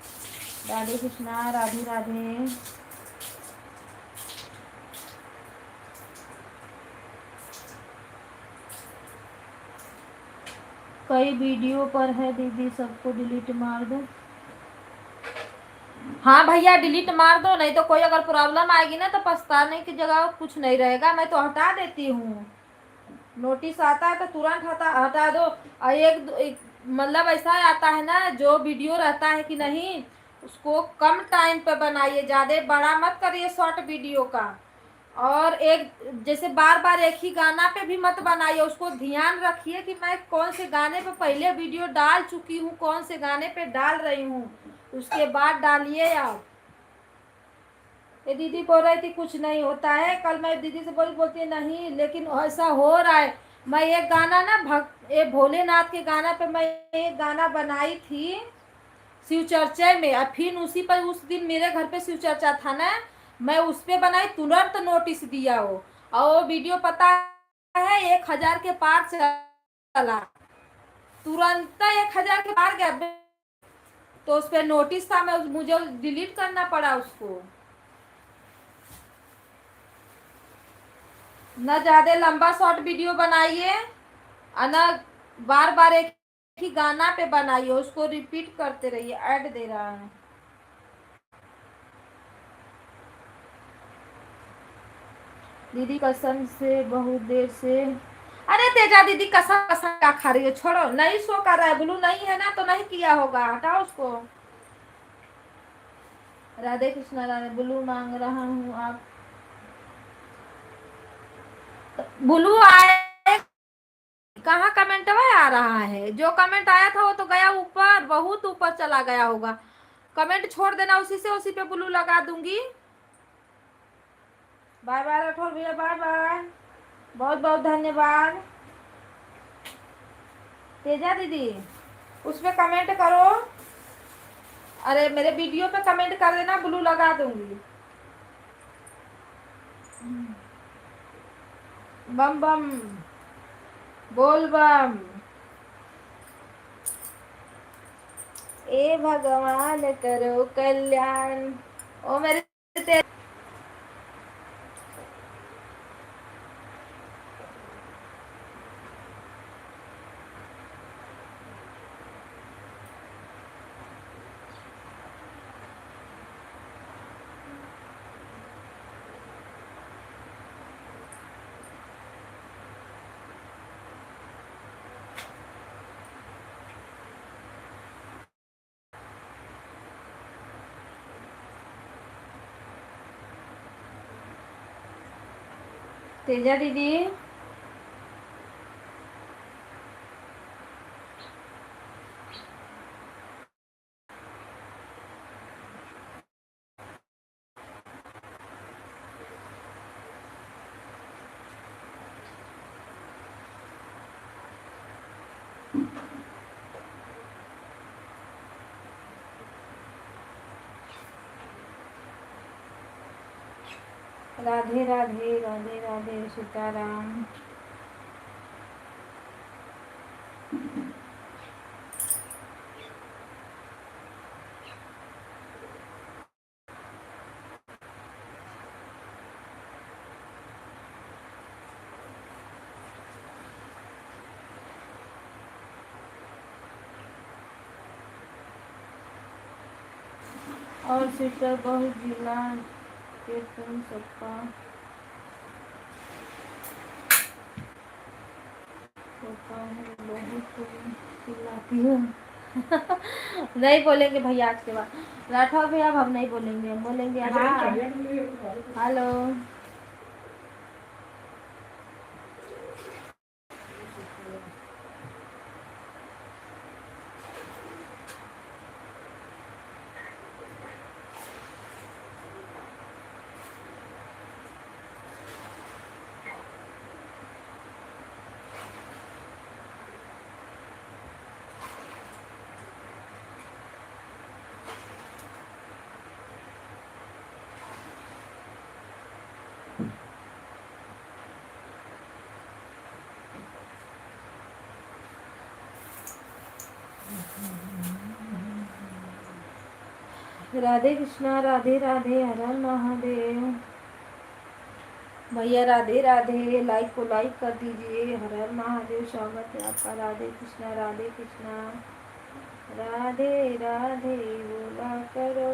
S2: राधे कृष्णा, राधे राधे। कई वीडियो पर है दीदी, सबको डिलीट मार दो। हाँ भैया डिलीट मार दो, नहीं तो कोई अगर प्रॉब्लम आएगी ना तो पछताने की जगह कुछ नहीं रहेगा। मैं तो हटा देती हूँ, नोटिस आता है तो तुरंत हटा दो। और एक मतलब ऐसा आता है ना, जो वीडियो रहता है कि नहीं उसको कम टाइम पे बनाइए, ज़्यादा बड़ा मत करिए शॉर्ट वीडियो का। और एक जैसे बार बार एक ही गाना पे भी मत बनाइए, उसको ध्यान रखिए कि मैं कौन से गाने पे पहले वीडियो डाल चुकी हूँ, कौन से गाने पे डाल रही हूँ, उसके बाद डालिए आप। ये दीदी बोल रही थी कुछ नहीं होता है, कल मैं दीदी से बोलती है नहीं, लेकिन ऐसा हो रहा है। मैं एक गाना ना ये भोलेनाथ के गाना पे मैं एक गाना बनाई थी शिव चर्चा में, और फिर उसी पर उस दिन मेरे घर पे शिव चर्चा था ना, मैं उस पे बनाई, तुरंत नोटिस दिया वो, और वो वीडियो पता है 1000 के पार चला, तुरंत 1000 के पार गया। तो उस पे नोटिस था, मुझे डिलीट करना पड़ा उसको। न ज्यादा लंबा शॉर्ट वीडियो बनाइए और न बार बार एक ही गाना पे बनाइए, उसको रिपीट करते रहिए। ऐड दे रहा है दीदी कसम से बहुत देर से। अरे तेजा दीदी कसम कसम क्या खा रही है, छोड़ो, नहीं शो कर रहा है, ब्लू नहीं है ना तो नहीं किया होगा, हटाओ उसको। राधे कृष्णा राधे, ब्लू मांग रहा हूँ आप, ब्लू आए कहाँ कमेंट में आ रहा है, जो कमेंट आया था वो तो गया ऊपर, बहुत ऊपर चला गया होगा। कमेंट छोड़ देना उसी से, उसी पे ब्लू लगा दूंगी। बाय बाय राठौर भैया, बाय बाय, बहुत बहुत धन्यवाद। तेजा दीदी उस पे कमेंट करो, अरे मेरे वीडियो पे कमेंट कर देना, ब्लू लगा दूंगी। बम बम बोल बम। ए भगवान करो कल्याण। ओ मेरे तेजा दीदी राधे राधे राधे राधे सीताराम। और सिस्टर बहुत जिला के तुम सबका होता है, बहुत चिल्लाती हो। नहीं बोलेंगे भैया आज के बाद, राठौर भैया अब हम नहीं बोलेंगे, हम बोलेंगे हेलो। राधे कृष्णा राधे राधे हर हर महादेव। भैया राधे राधे, लाइक को लाइक कर दीजिए। हर हर महादेव, स्वागत है आपका। राधे कृष्णा राधे कृष्णा राधे राधे बोला करो।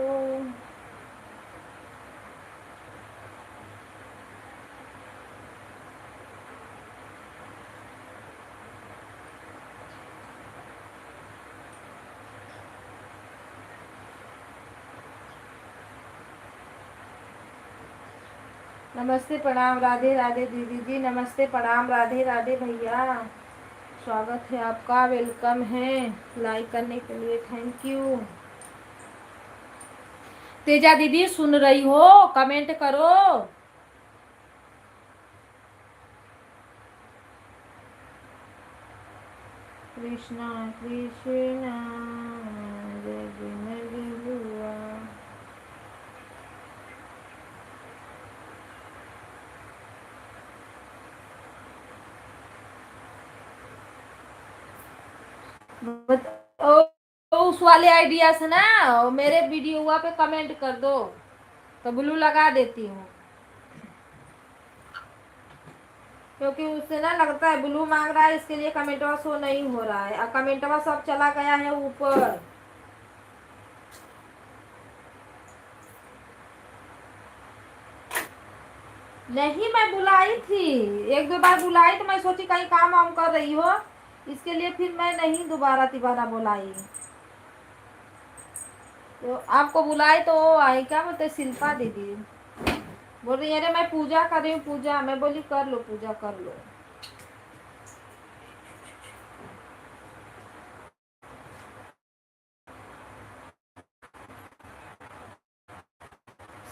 S2: नमस्ते प्रणाम, राधे राधे दीदी जी, नमस्ते प्रणाम, राधे राधे भैया, स्वागत है आपका, वेलकम है, लाइक करने के लिए थैंक यू। तेजा दीदी सुन रही हो, कमेंट करो। कृष्णा कृष्णा जय जय हुआ। उस वाले आइडिया से ना मेरे वीडियो पे कमेंट कर दो तो ब्लू लगा देती हूँ, क्योंकि उससे ना लगता है ब्लू मांग रहा है, इसके लिए कमेंटवा शो नहीं हो रहा है, और कमेंटवा सब चला गया है ऊपर। नहीं, मैं बुलाई थी, एक दो बार बुलाई तो मैं सोची कहीं काम वाम कर रही हो, इसके लिए फिर मैं नहीं दोबारा तिबारा बुलाई। तो आपको बुलाई तो वो आई, क्या बोलते, शिल्पा दीदी बोल रही है अरे मैं पूजा कर रही हूँ, पूजा। मैं बोली कर लो पूजा, कर लो।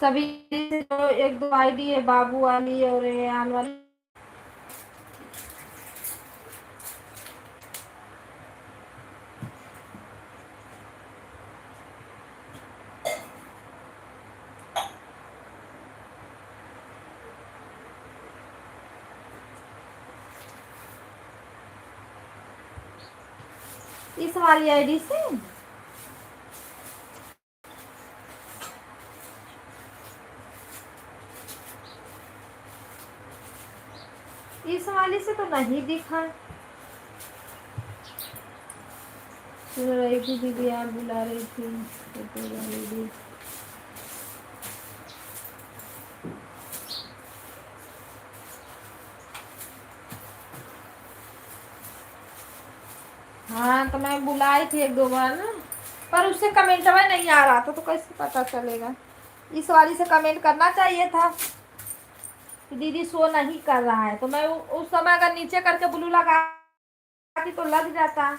S2: सभी जो एक दो आईडी है, बाबू वाली और रेयान वाली, इस वाली आईडी से इस वाली से तो नहीं दिखा। सुन रही थी दीदी, आप बुला रही थी तो दीदी। हाँ तो मैं बुलाई थी एक दो बार ना, पर उससे कमेंट में नहीं आ रहा था, तो कैसे पता चलेगा। इस वाली से कमेंट करना चाहिए था कि दीदी शो नहीं कर रहा है, तो मैं उस समय अगर नीचे करके ब्लू लगाती तो लग जाता।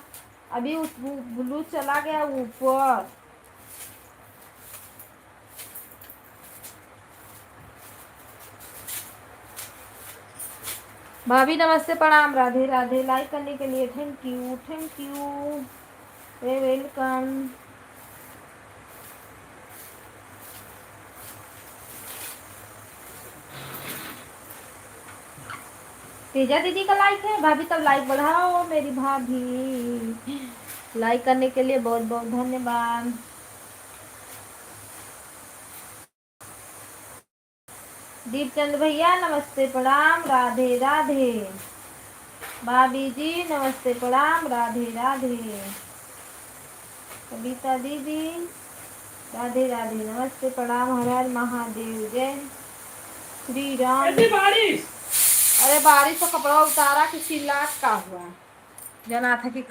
S2: अभी उस ब्लू चला गया ऊपर। भाभी नमस्ते प्रणाम, राधे राधे, लाइक करने के लिए thank you, thank you, welcome. Teja दीदी का लाइक है, भाभी तब लाइक बढ़ाओ मेरी भाभी। लाइक करने के लिए बहुत बहुत धन्यवाद। दीपचंद भैया नमस्ते प्रणाम, राधे राधे। भाभी जी नमस्ते प्रणाम, राधे राधे। कविता दीदी राधे राधे, नमस्ते प्रणाम, हर हर महादेव, जय श्री राम।
S4: ऐसी बारिश।
S2: अरे बारिश तो कपड़ा उतारा कि सिलाट का हुआ, जना था कि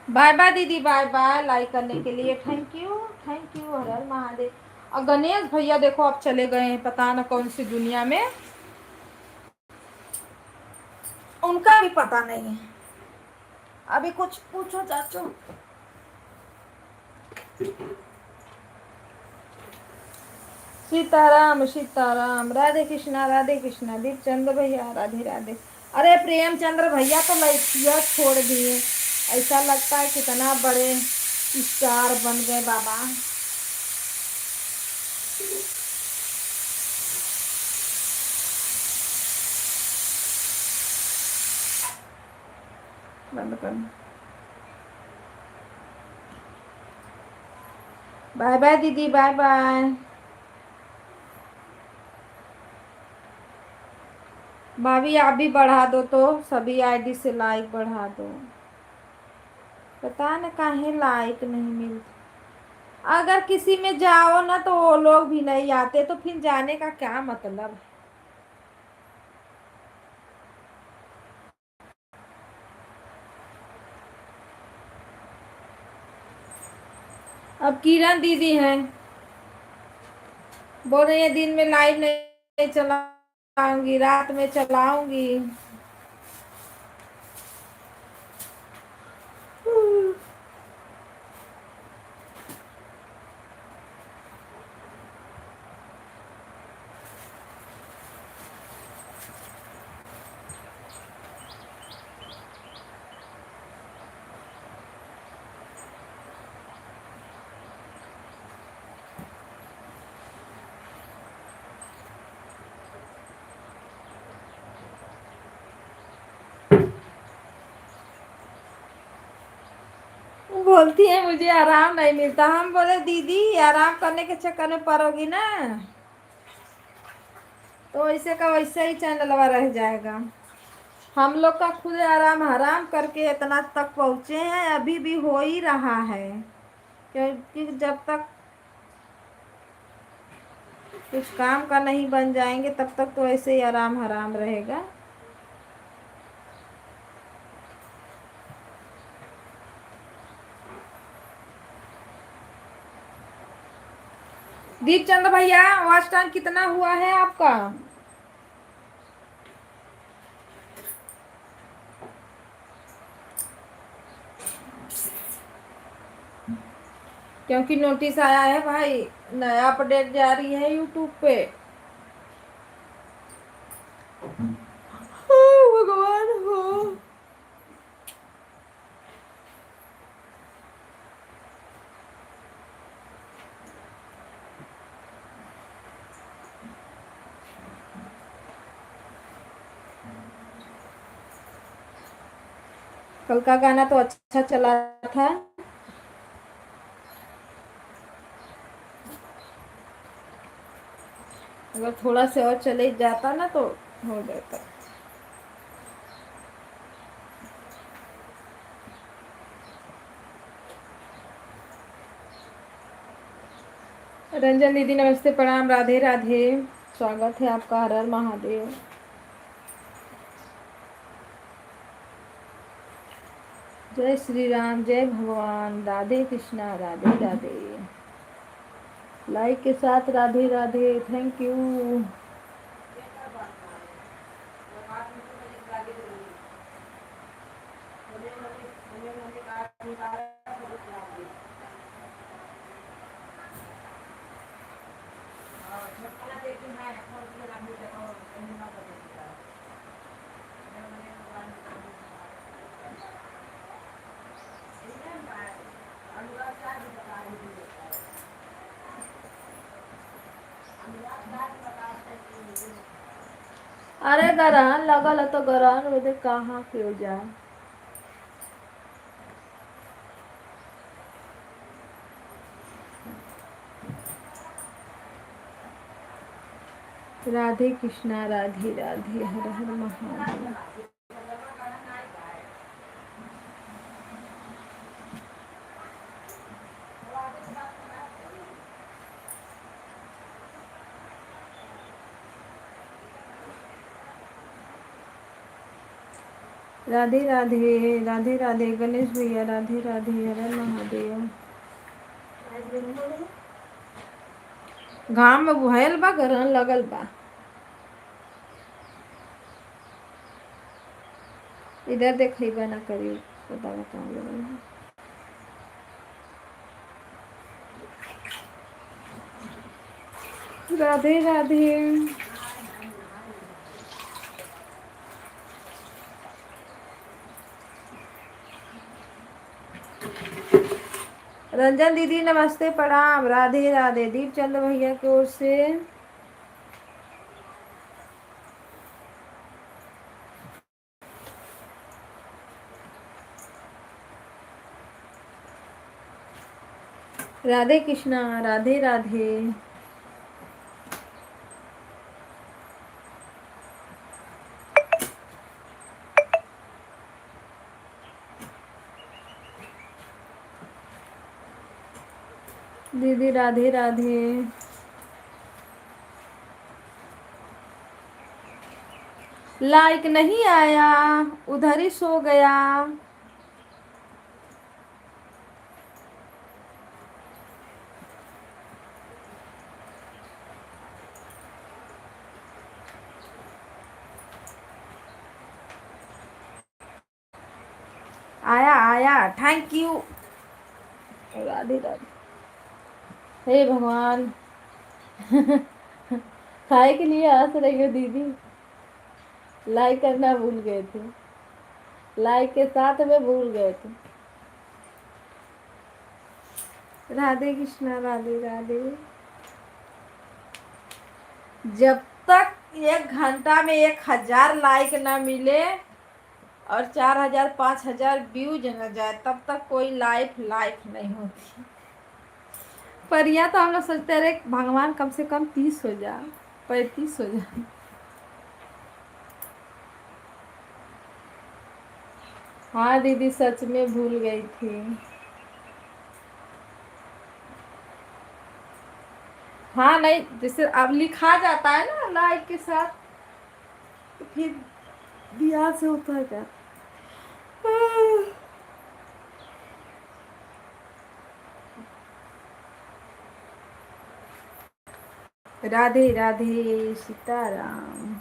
S2: बाय बाय दीदी, बाय बाय। लाइक करने के लिए थैंक यू, थैंक यू, हर हर महादेव। और गणेश भैया देखो अब चले गए हैं पता न कौन सी दुनिया में, उनका भी पता नहीं है। अभी कुछ पूछो चाचू। सीताराम सीताराम, राधे कृष्णा दीपचंद्र भैया राधे राधे। अरे प्रेमचंद्र भैया तो लड़कियां छोड़ दिए, ऐसा लगता है कितना बड़े स्टार बन गए बाबा। बंद कर। बाय बाय दीदी, बाय बाय। भाभी आप भी बढ़ा दो तो, सभी आईडी से लाइक बढ़ा दो। पता न काहे लाइक नहीं मिलता। अगर किसी में जाओ ना तो वो लोग भी नहीं आते, तो फिर जाने का क्या मतलब। अब किरण दीदी हैं, बोल रही है दिन में लाइव नहीं चलाऊंगी, रात में चलाऊंगी। बोलती है मुझे आराम नहीं मिलता। हम बोले दीदी आराम करने के चक्कर में पड़ोगी ना तो वैसे का वैसे ही चैनलवा रह जाएगा। हम लोग का खुद आराम हराम करके इतना तक पहुँचे हैं, अभी भी हो ही रहा है, क्योंकि जब तक कुछ काम का नहीं बन जाएंगे तब तक तो ऐसे ही आराम हराम रहेगा। दीपचंद भैया वॉच टाइम कितना हुआ है आपका? क्योंकि नोटिस आया है भाई, नया अपडेट जारी है यूट्यूब पे। भगवान हो। कल का गाना तो अच्छा चला था। अगर थोड़ा से और चले जाता ना तो हो जाता। रंजन दीदी नमस्ते प्रणाम, राधे राधे, स्वागत है आपका, हर हर महादेव। जय श्री राम, जय भगवान, राधे कृष्णा राधे राधे। लाइक के साथ राधे राधे, थैंक यू। अरे गरहन लगल है तो गरहन उधर कहाँ क्यों जाए। राधे कृष्णा राधे राधे, हर हर महादेव। राधे राधे, राधे राधे गणेश भैया, राधे राधे, हर हर महादेव। घाम में बुहायल बा, गरहन लगल बा। इधर देखइबा ना करी, बतावा कहाँ लगल बा। राधे राधे। रंजन दीदी नमस्ते प्रणाम, राधे राधे। दीपचंद भैया की ओर से राधे कृष्णा, राधे राधे। दीदी राधे राधे। लाइक नहीं आया, उधर ही सो गया। आया आया, थैंक यू। राधे राधे। हे भगवान। खाए के लिए हंस रही हो दीदी। लाइक करना भूल गए थे, लाइक के साथ में भूल गए थे। राधे कृष्णा, राधे राधे। जब तक 1 घंटा में 1000 लाइक ना मिले और 4000 5000 व्यूज न जाए, तब तक कोई लाइफ नहीं होती। पर या तो हम लोग सोचते रहे भगवान कम से कम 30 हो जाए, 35 हो जाए। हाँ दीदी, सच में भूल गई थी। हाँ नहीं, जैसे अब लिखा जाता है ना लाइक के साथ, तो फिर ध्यान से होता है क्या। राधे राधे, सीताराम।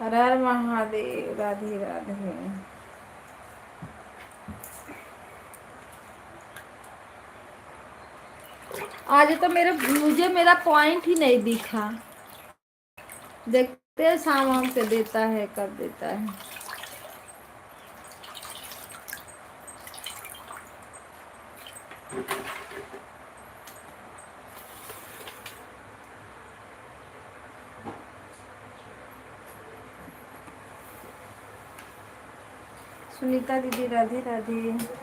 S2: हर हर महादेव, राधे राधे। आज तो मुझे मेरा पॉइंट ही नहीं दिखा। देखते हैं शाम से देता है, कब देता है। सुनीता दीदी राधे राधे।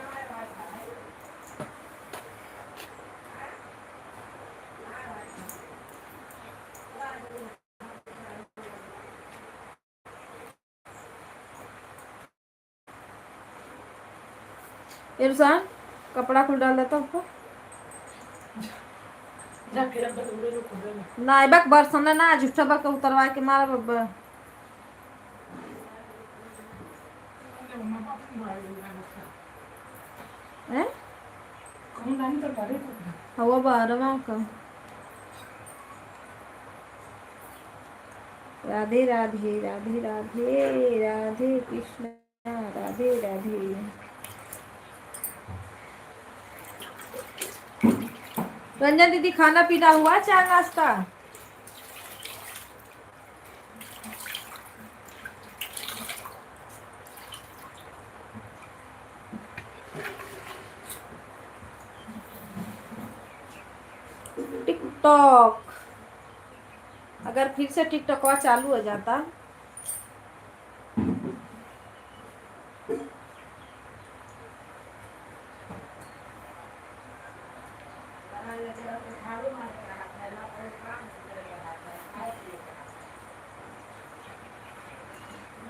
S2: इरफान कपड़ा खुल डाल देता ऊपर ना, बक बरसों ना झूठा बक उतरवा के मारा बब्बा। हैं हवा बारवा का। राधे राधे, राधे राधे, राधे कृष्णा, राधे राधे। रंजन दीदी खाना पीना हुआ, चाय नाश्ता? टिकटॉक, अगर फिर से टिकटॉक चालू हो जाता।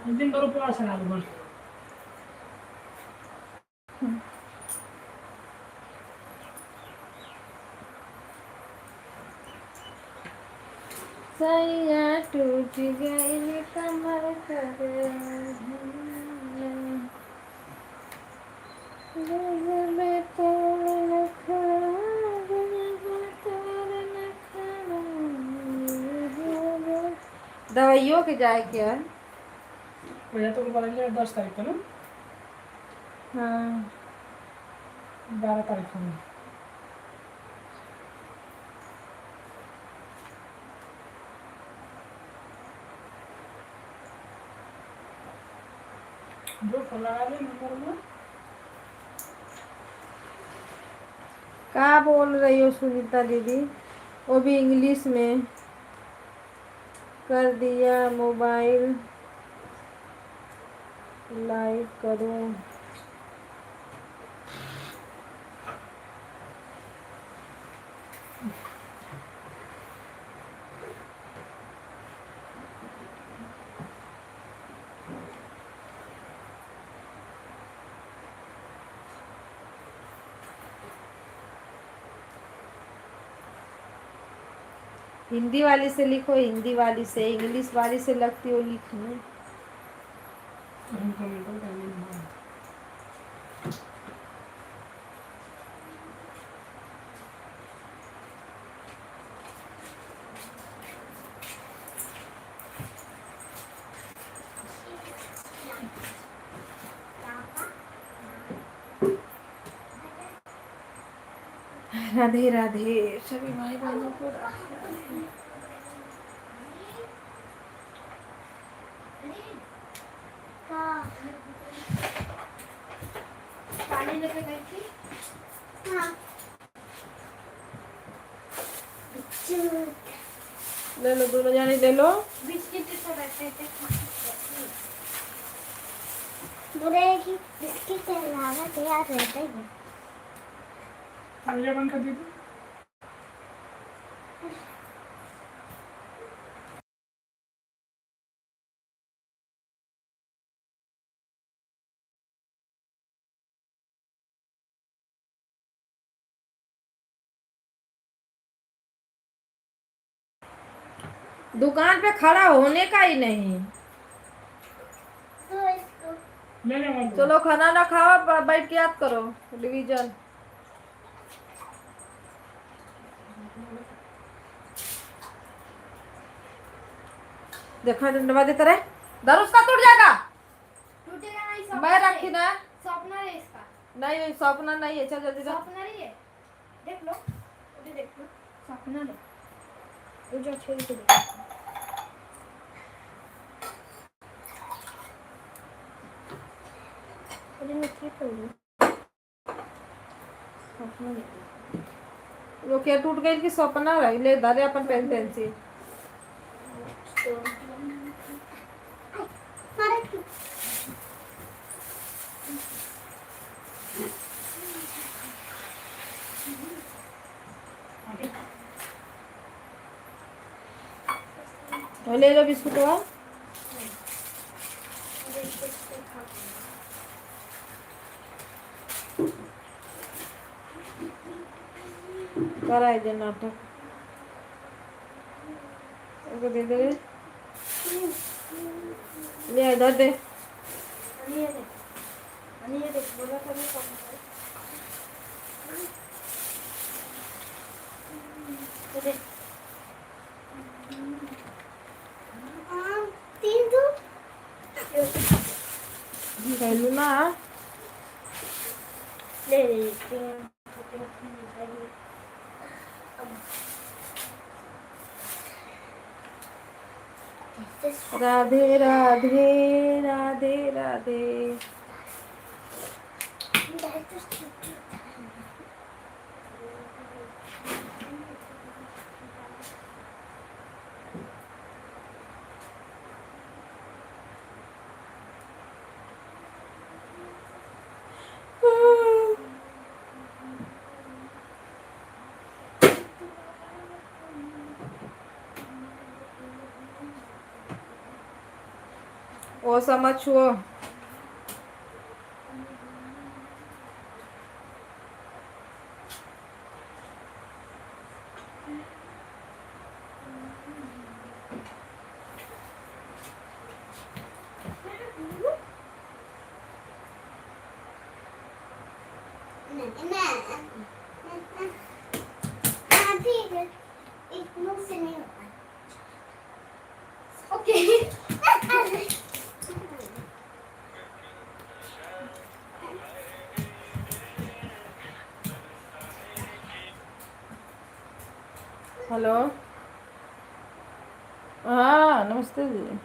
S4: दिन भर उपवास है
S2: सैया टूट गई कमर करे दवाइयों के जाए क्या?
S4: भैया तो बोलेंगे 10 तारीख को ना,
S2: हाँ
S4: 11 तारीख को। जो फोन लगा ले नंबर में।
S2: क्या बोल रही हो सुनीता दीदी? वो भी इंग्लिश में कर दिया। मोबाइल लाइक करो। हिंदी वाली से लिखो, हिंदी वाली से। इंग्लिश वाली से लगती हो लिखने। राधे राधे सभी भाई बहनों को राधे।
S5: पानी लेके गई थी। हाँ।
S2: ले लो, दोनों जाने ले लो।
S5: बिस्किट तो रहते थे। बुरे की बिस्किट के अलावा तैयार रहते हैं।
S4: ये बंद कर दीजिए।
S2: दुकान पे खड़ा होने का ही नहीं।
S4: ले ले मोबाइल।
S2: चलो खाना ना खाओ, बैठ के याद करो रिवीजन। देखा डंडवा देता रहे, दर उसका टूट जाएगा।
S5: टूटेगा नहीं।
S2: मैं रखी ना।
S5: सपना है इसका।
S2: नहीं सपना नहीं है। चल जल्दी जा।
S5: सपना नहीं है। देख लो, उधर देख लो। सपना नहीं। वो जो छोड़ के देख। उधर में क्या कर रही? सपना नहीं।
S2: वो क्या टूट गई कि सपना रही? ले दारे अपन पेन पेंसिल। ले लो बिस्कुट हुआ। कराए दे नाटक। दे दे ले इधर दे।
S5: बोला था
S2: कहलू ना
S5: ले
S2: राधे राधे राधे राधे। वो समझ छुओ। हेलो। हाँ नमस्ते जी।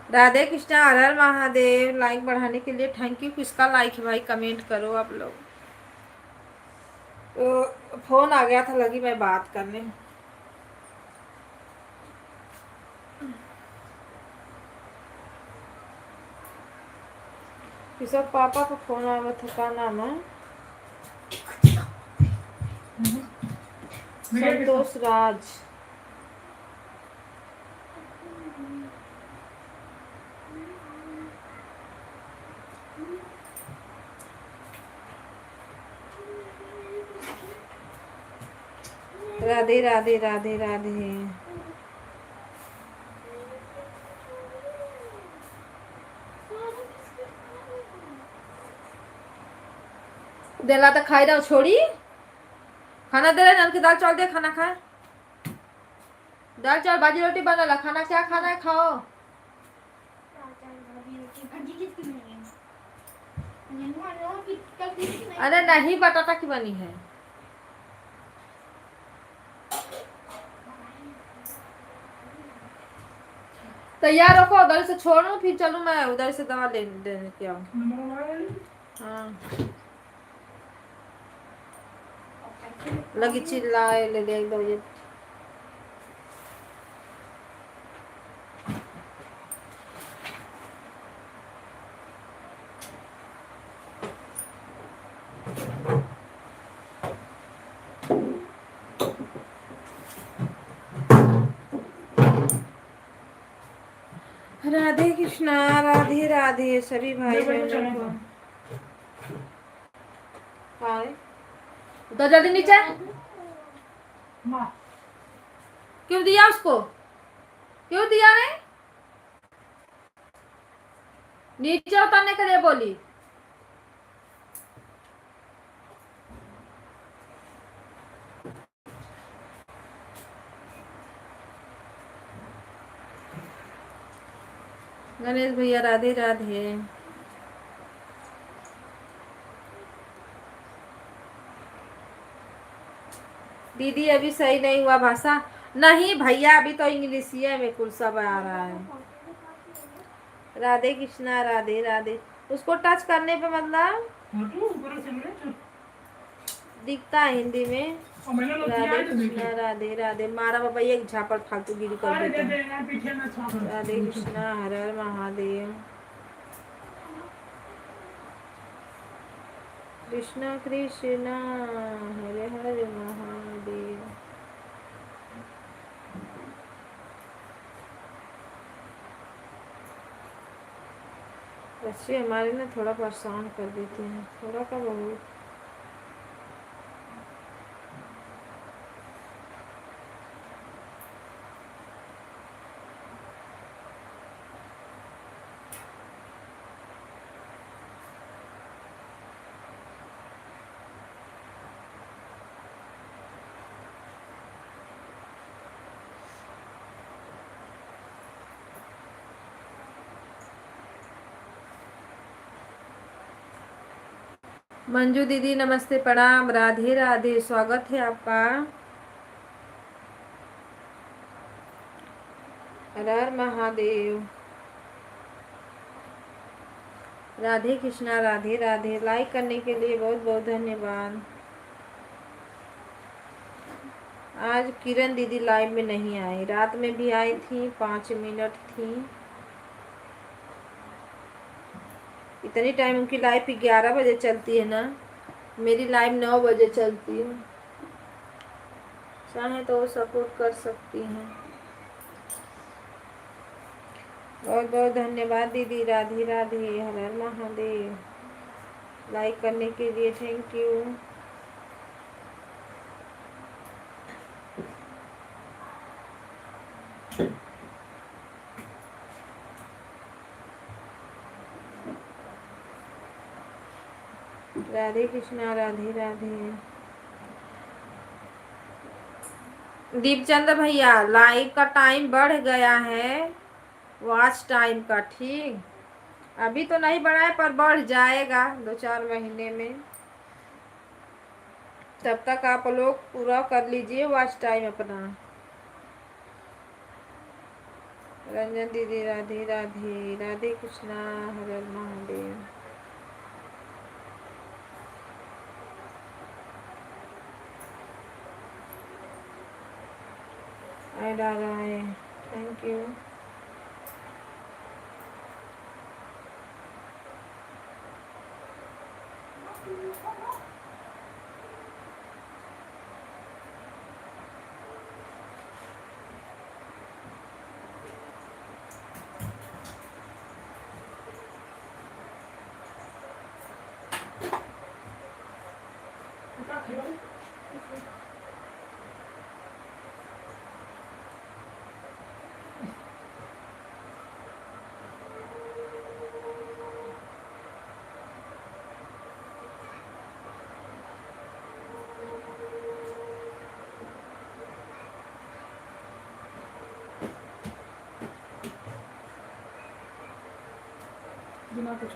S2: राधे कृष्णा, हर हर महादेव। लाइक बढ़ाने के लिए थैंक यू। किसका लाइक है भाई, कमेंट करो आप लोग। तो फोन आ गया था, लगी मैं बात करने। किसका पापा का फोन आया था, क्या नाम है? संतोष राज। राधे राधे राधे राधे। देला तो खाई रहा छोड़ी। खाना दे रहे, नल की दाल चावल दे, खाना खाए। दाल चावल भाजी रोटी बना, खाना क्या खाना है खाओ। अरे नहीं, बटाटा की बनी है। तैयार रखो, उधर से छोड़ू फिर चलू मैं उधर से दवा देने के आऊँ। हाँ लगी चिल्लाए ले दे 1-2 बजे। राधे कृष्णा, राधे राधे सभी भाई बहनों को। तो जल्दी नीचे क्यों दिया उसको, क्यों दिया रे? नीचे उतारने के लिए बोली। गणेश भैया राधे राधे। दीदी अभी सही नहीं हुआ भाषा? नहीं भैया, अभी तो इंग्लिश ही है, में कुल सब आ रहा है। राधे कृष्णा, राधे राधे। उसको टच करने पे मतलब दिखता है हिंदी में। राधे कृष्णा, राधे राधे। मारा बाबा एक झापड़ फालतू गिरी कर देता है। राधे कृष्णा, हर हर महादेव। कृष्णा कृष्णा, हरे हरे महादेव। बच्चे हमारे ना थोड़ा परेशान कर देते हैं, थोड़ा का बहुत। मंजू दीदी नमस्ते, प्रणाम, राधे राधे, स्वागत है आपका। हर हर महादेव। राधे कृष्णा, राधे राधे। लाइक करने के लिए बहुत बहुत धन्यवाद। आज किरण दीदी लाइव में नहीं आई, रात में भी आई थी, 5 मिनट थी। इतनी टाइम उनकी लाइव 11 बजे चलती है ना, मेरी लाइव 9 बजे चलती है। चाहे तो वो सपोर्ट कर सकती हैं। बहुत बहुत धन्यवाद दीदी, राधे राधे, हर हर महादेव। लाइक करने के लिए थैंक यू। राधे कृष्णा, राधे राधे। दीपचंद्र भैया, लाइव का टाइम बढ़ गया है, वॉच टाइम का, ठीक। अभी तो नहीं बढ़ा है पर बढ़ जाएगा 2-4 महीने में। तब तक आप लोग पूरा कर लीजिए वॉच टाइम अपना। रंजन दीदी राधे राधे, राधे कृष्णा, हर हर महादेव। ऐड आ रहा है, थैंक यू।
S4: बिना कुछ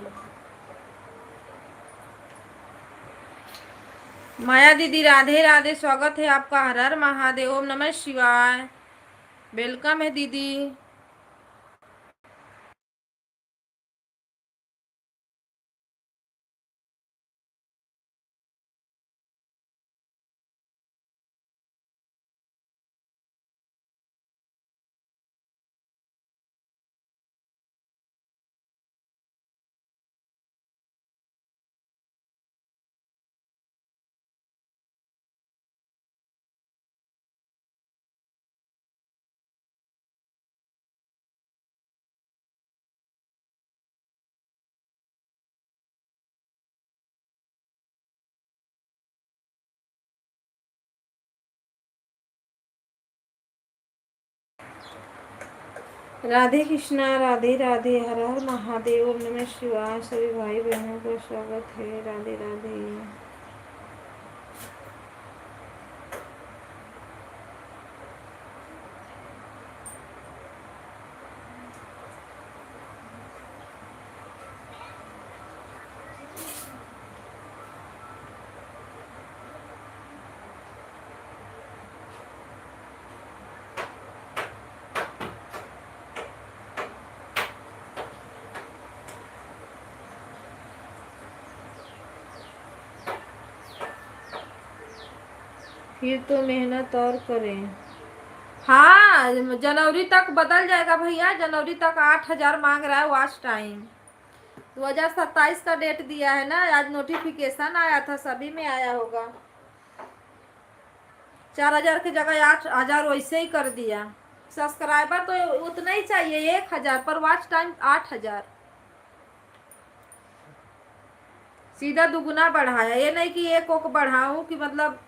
S2: माया दीदी राधे राधे, स्वागत है आपका, हर हर महादेव, ओम नमः शिवाय, वेलकम है दीदी। राधे कृष्णा, राधे राधे, हर हर महादेव, ओम नमः शिवाय। सभी भाई बहनों का स्वागत है, राधे राधे। फिर तो मेहनत और करें। हाँ, जनवरी तक बदल जाएगा भैया, जनवरी तक 8,000 मांग रहा है वॉच टाइम। 2027 का डेट दिया है ना, आज नोटिफिकेशन आया था, सभी में आया होगा। 4,000 की जगह 8,000 वैसे ही कर दिया। सब्सक्राइबर तो उतना ही चाहिए, 1,000 पर वॉच टाइम 8,000, सीधा दुगुना बढ़ाया। ये नहीं कि एक को बढ़ाऊं कि मतलब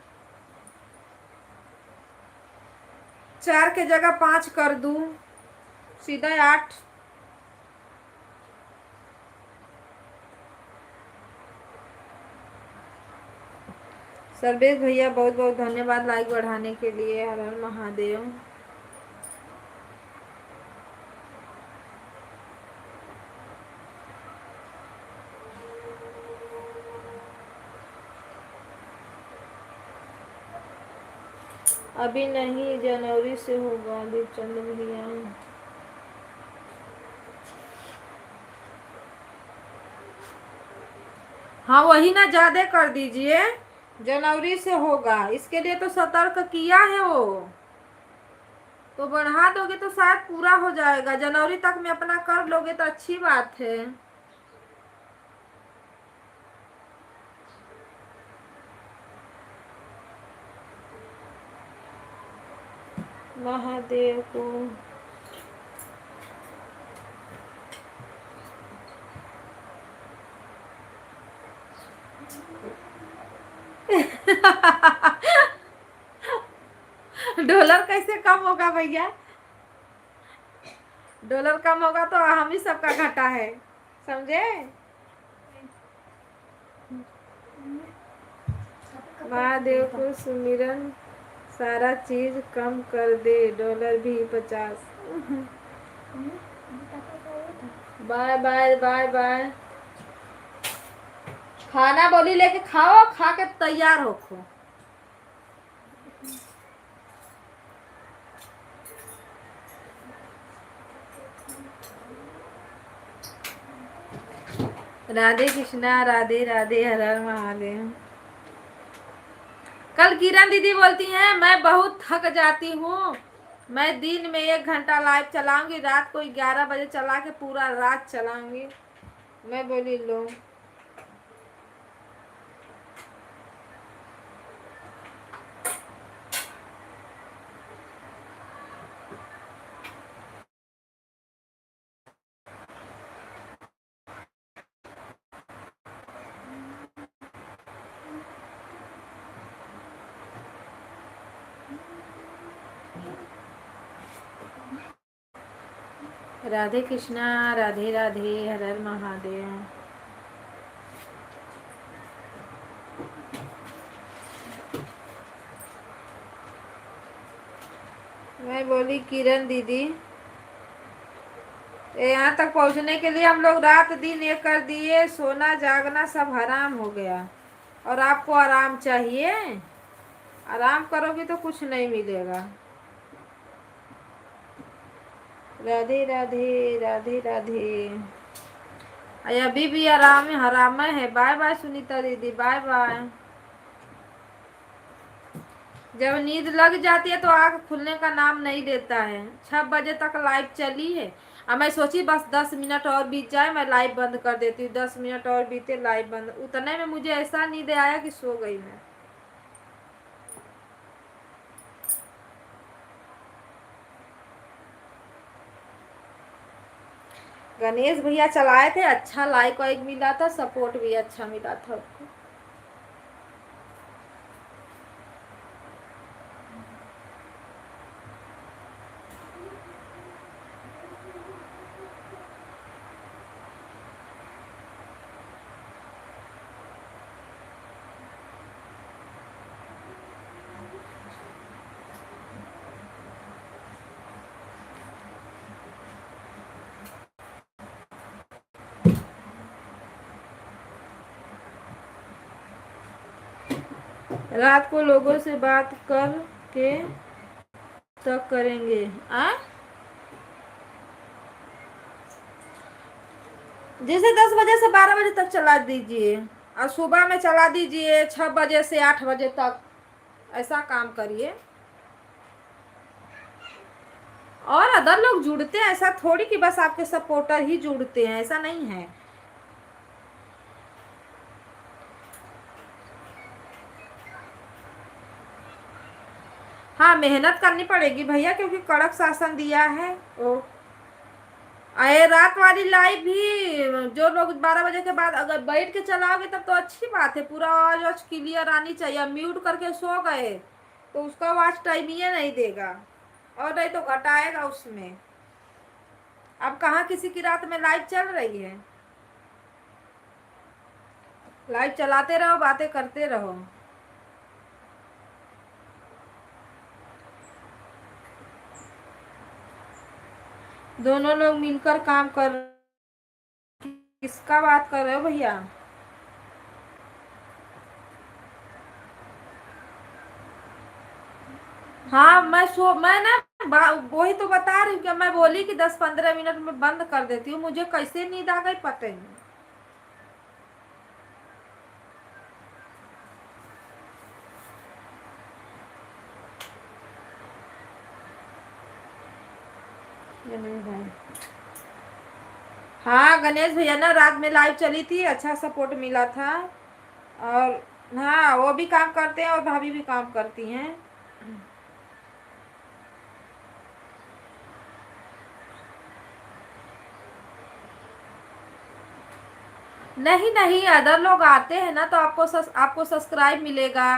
S2: 4 के जगह 5 कर दूं, सीधा 8। सर्वेश भैया बहुत बहुत धन्यवाद लाइक बढ़ाने के लिए, हर हर महादेव। अभी नहीं, जनवरी से होगा, दीपचंद भैया। हाँ वही ना, ज्यादा कर दीजिए, जनवरी से होगा, इसके लिए तो सतर्क किया है वो, तो बढ़ा दोगे तो शायद पूरा हो जाएगा। जनवरी तक में अपना कर लोगे तो अच्छी बात है। महादेव को डॉलर कैसे कम होगा भैया? डॉलर कम होगा तो हम ही सबका घाटा है, समझे? महादेव को सुमिरन सारा चीज कम कर दे, डॉलर भी 50। Bye bye bye bye. खाना बोली लेके खाओ, खा के तैयार हो खो। राधे कृष्णा, राधे राधे, हर हर महादेव। कल किरण दीदी बोलती हैं मैं बहुत थक जाती हूँ, मैं दिन में 1 घंटा लाइव चलाऊंगी, रात को 11 बजे चला के पूरा रात चलाऊंगी। मैं बोली लो। राधे कृष्णा, राधे राधे, हर हर महादेव। मैं बोली किरण दीदी, यहाँ तक पहुँचने के लिए हम लोग रात दिन एक कर दिए, सोना जागना सब हराम हो गया, और आपको आराम चाहिए। आराम करोगे तो कुछ नहीं मिलेगा। राधे राधे, राधे राधे। अभी भी आराम में हराम है। बाय बाय सुनीता दीदी, बाय बाय। जब नींद लग जाती है तो आँख खुलने का नाम नहीं लेता है। 6 बजे तक लाइव चली है। अब मैं सोची बस 10 मिनट और बीत जाए, मैं लाइव बंद कर देती हूँ। 10 मिनट और बीते, लाइव बंद। उतने में मुझे ऐसा नींद आया कि सो गई मैं। गणेश भैया चलाए थे, अच्छा लाइक वाइक मिला था, सपोर्ट भी अच्छा मिला था उसको। रात को लोगों से बात कर के तक करेंगे। जैसे 10 बजे से 12 बजे तक चला दीजिए, और सुबह में चला दीजिए 6 बजे से 8 बजे तक। ऐसा काम करिए। और अदर लोग जुड़ते हैं, ऐसा थोड़ी कि बस आपके सपोर्टर ही जुड़ते हैं, ऐसा नहीं है। हाँ, मेहनत करनी पड़ेगी भैया, क्योंकि कड़क शासन दिया है। ओ अरे रात वाली लाइव भी जो लोग 12 बजे के बाद अगर बैठ के चलाओगे तब तो अच्छी बात है, पूरा आवाज क्लियर आनी चाहिए। म्यूट करके सो गए तो उसका आवाज टाइम ही नहीं देगा, और नहीं तो घटाएगा उसमें। अब कहाँ किसी की रात में लाइव चल रही है। लाइव चलाते रहो, बातें करते रहो। दोनों लोग मिलकर काम कर। किसका बात कर रहे हो भैया? हाँ, मैं ना वही तो बता रही हूँ कि मैं बोली कि 10-15 मिनट में बंद कर देती हूँ। मुझे कैसे नींद आ गई पता ही नहीं। हाँ गणेश भैया ना रात में लाइव चली थी, अच्छा सपोर्ट मिला था। और हाँ, वो भी काम करते हैं और भाभी भी काम करती हैं। नहीं नहीं, अदर लोग आते हैं ना तो आपको सब्सक्राइब मिलेगा,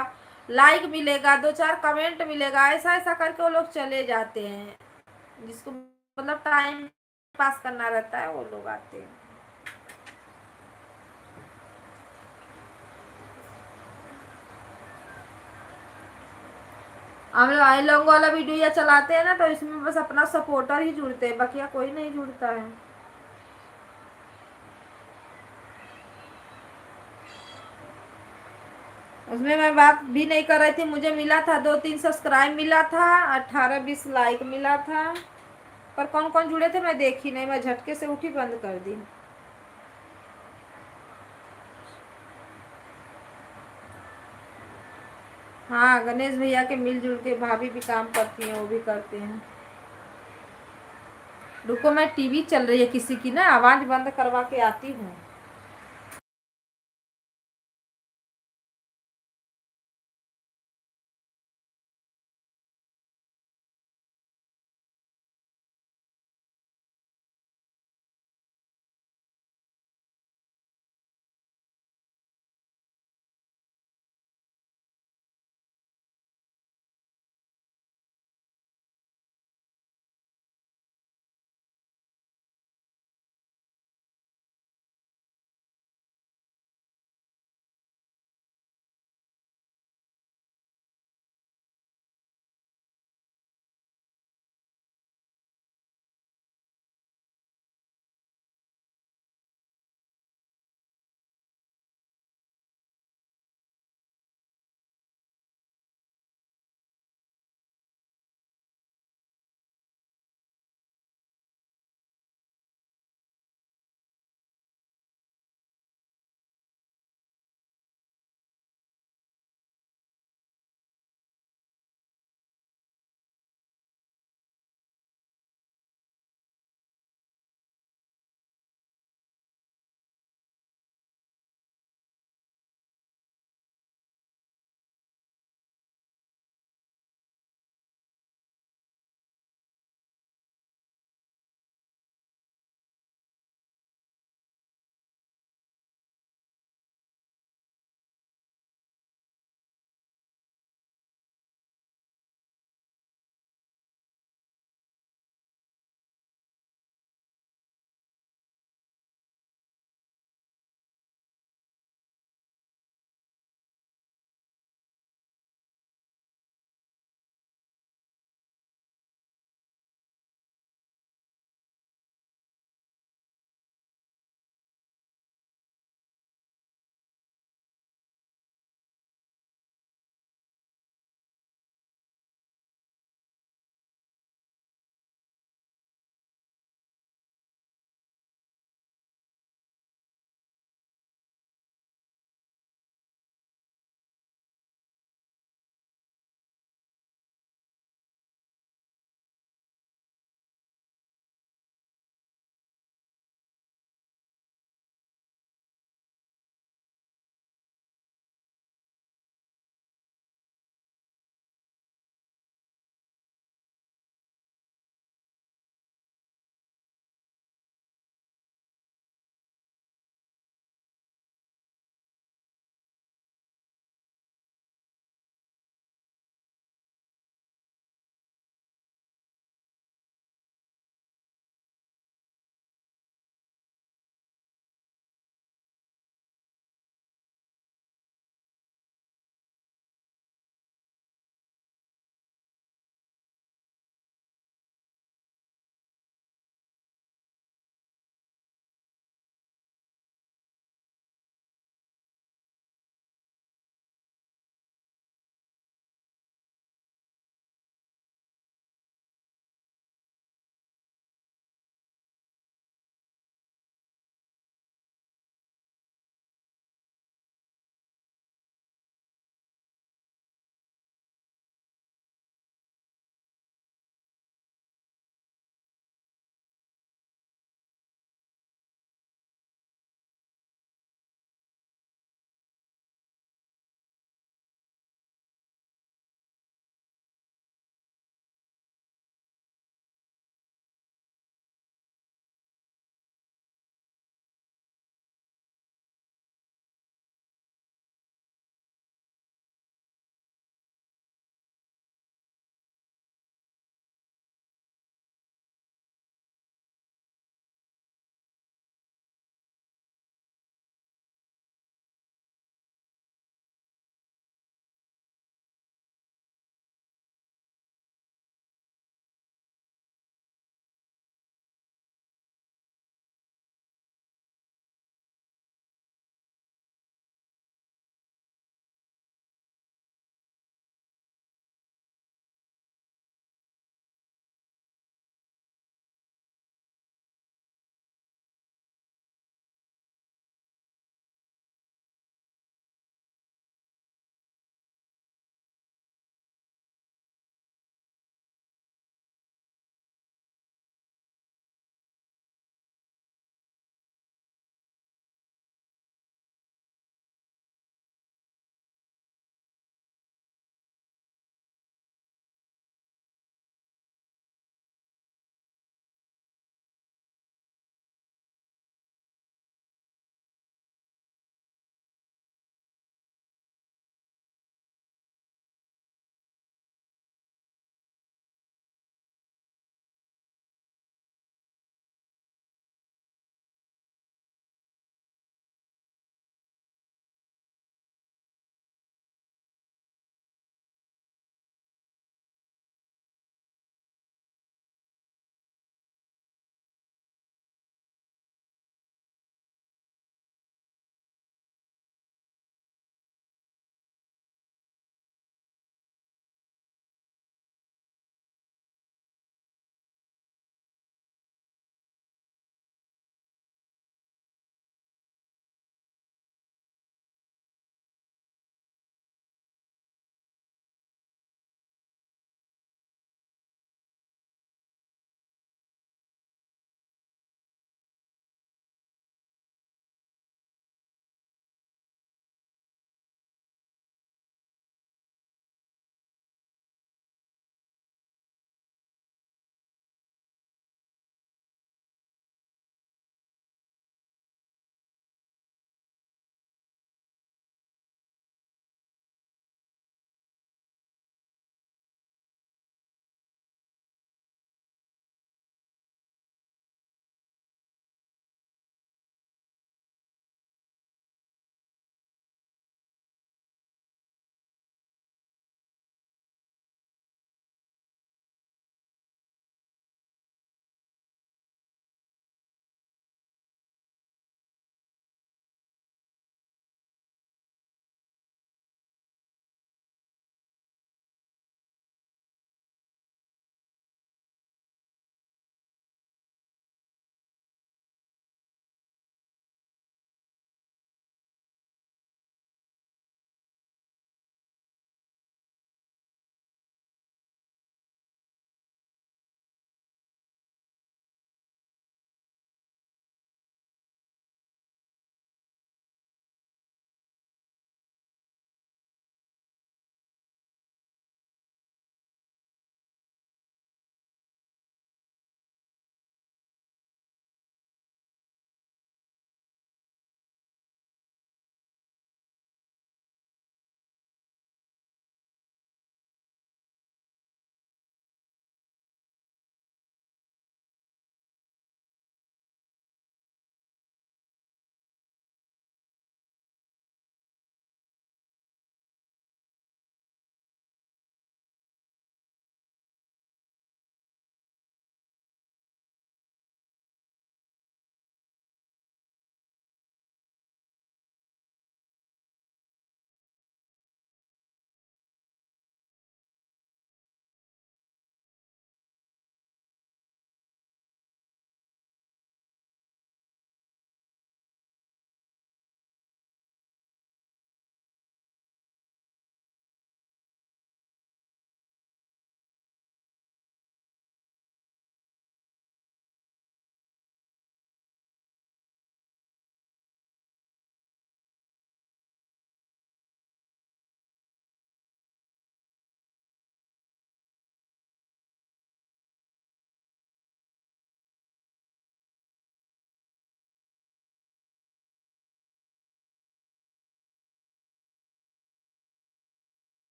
S2: लाइक मिलेगा, 2-4 कमेंट मिलेगा। ऐसा ऐसा करके वो लोग चले जाते हैं। जिसको मतलब टाइम पास करना रहता है वो लोग आते हैं। हम लोग आई लॉन्ग वाला वीडियो या चलाते हैं ना तो इसमें बस अपना सपोर्टर ही जुड़ते हैं, बाकी कोई नहीं जुड़ता है। उसमें मैं बात भी नहीं कर रही थी। मुझे मिला था 2-3 सब्सक्राइब मिला था, 18-20 लाइक मिला था, पर कौन कौन जुड़े थे मैं देखी नहीं। मैं झटके से उठी, बंद कर दी। हाँ, गणेश भैया के मिलजुल के भाभी भी काम करती हैं, वो भी करते हैं। रुको, मैं टीवी चल रही है किसी की ना, आवाज बंद करवा के आती हूँ।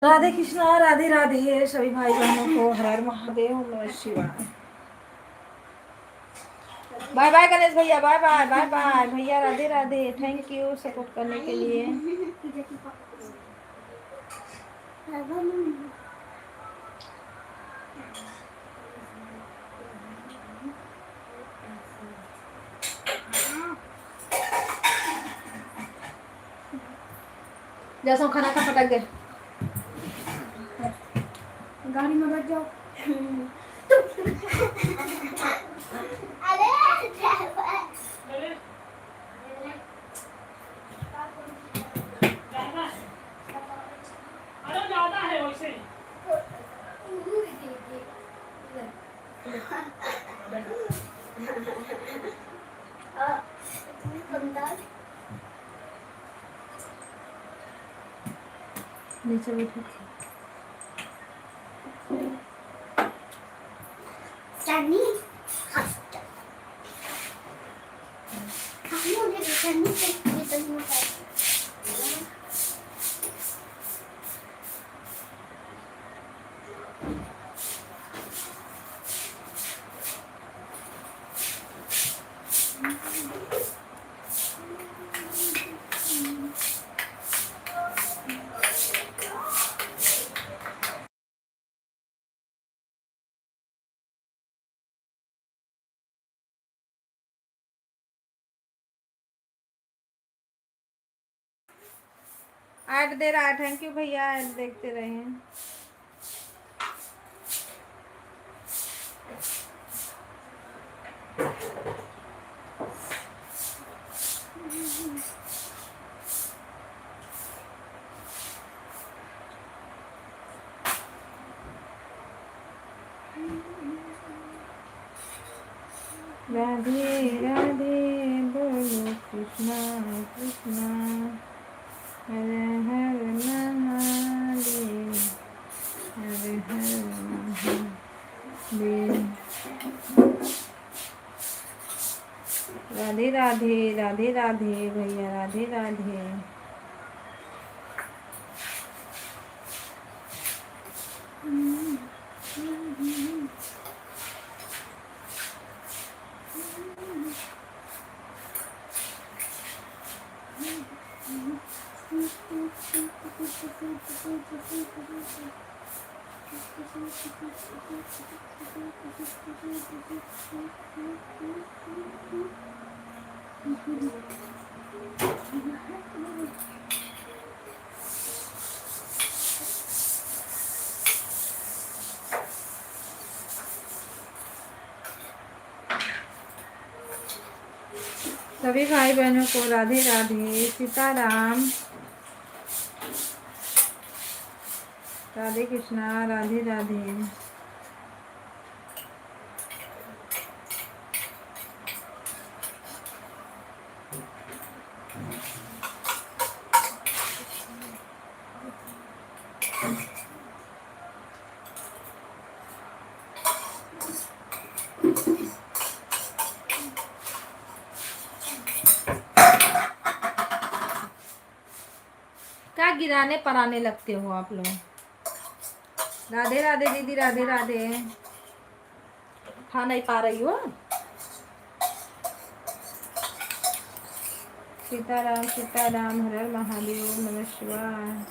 S2: राधे कृष्णा, राधे राधे सभी भाई बहनों को, हर हर महादेव, नमः शिवाय। बाय बाय गणेश भैया, बाय बाय बाय बाय भैया, Radhe Radhe, thank you support करने के लिए। जैसा खाना का पटक दे, गाड़ी में बैठ जाओ।
S4: अरे ज्यादा है वैसे।
S2: नीचे बैठो।
S6: Sunny hostel. Kamu udah Sunny gitu muka.
S2: Ad दे रहा है, थैंक यू भैया, ऐड देखते रहे। राधे राधे बोलो कृष्णा कृष्णा, हरे हरे महादेव, हरे हरे महादेव। राधे राधे, राधे राधे भैया, राधे राधे। सभी भाई बहनों को राधे राधे, सीताराम, राधे कृष्णा, राधे राधे। क्या गिराने पराने लगते हो आप लोग। राधे राधे दीदी, राधे राधे। खा नहीं पा रही हो। सीताराम सीताराम, हर हर महादेव, नमः शिवाय।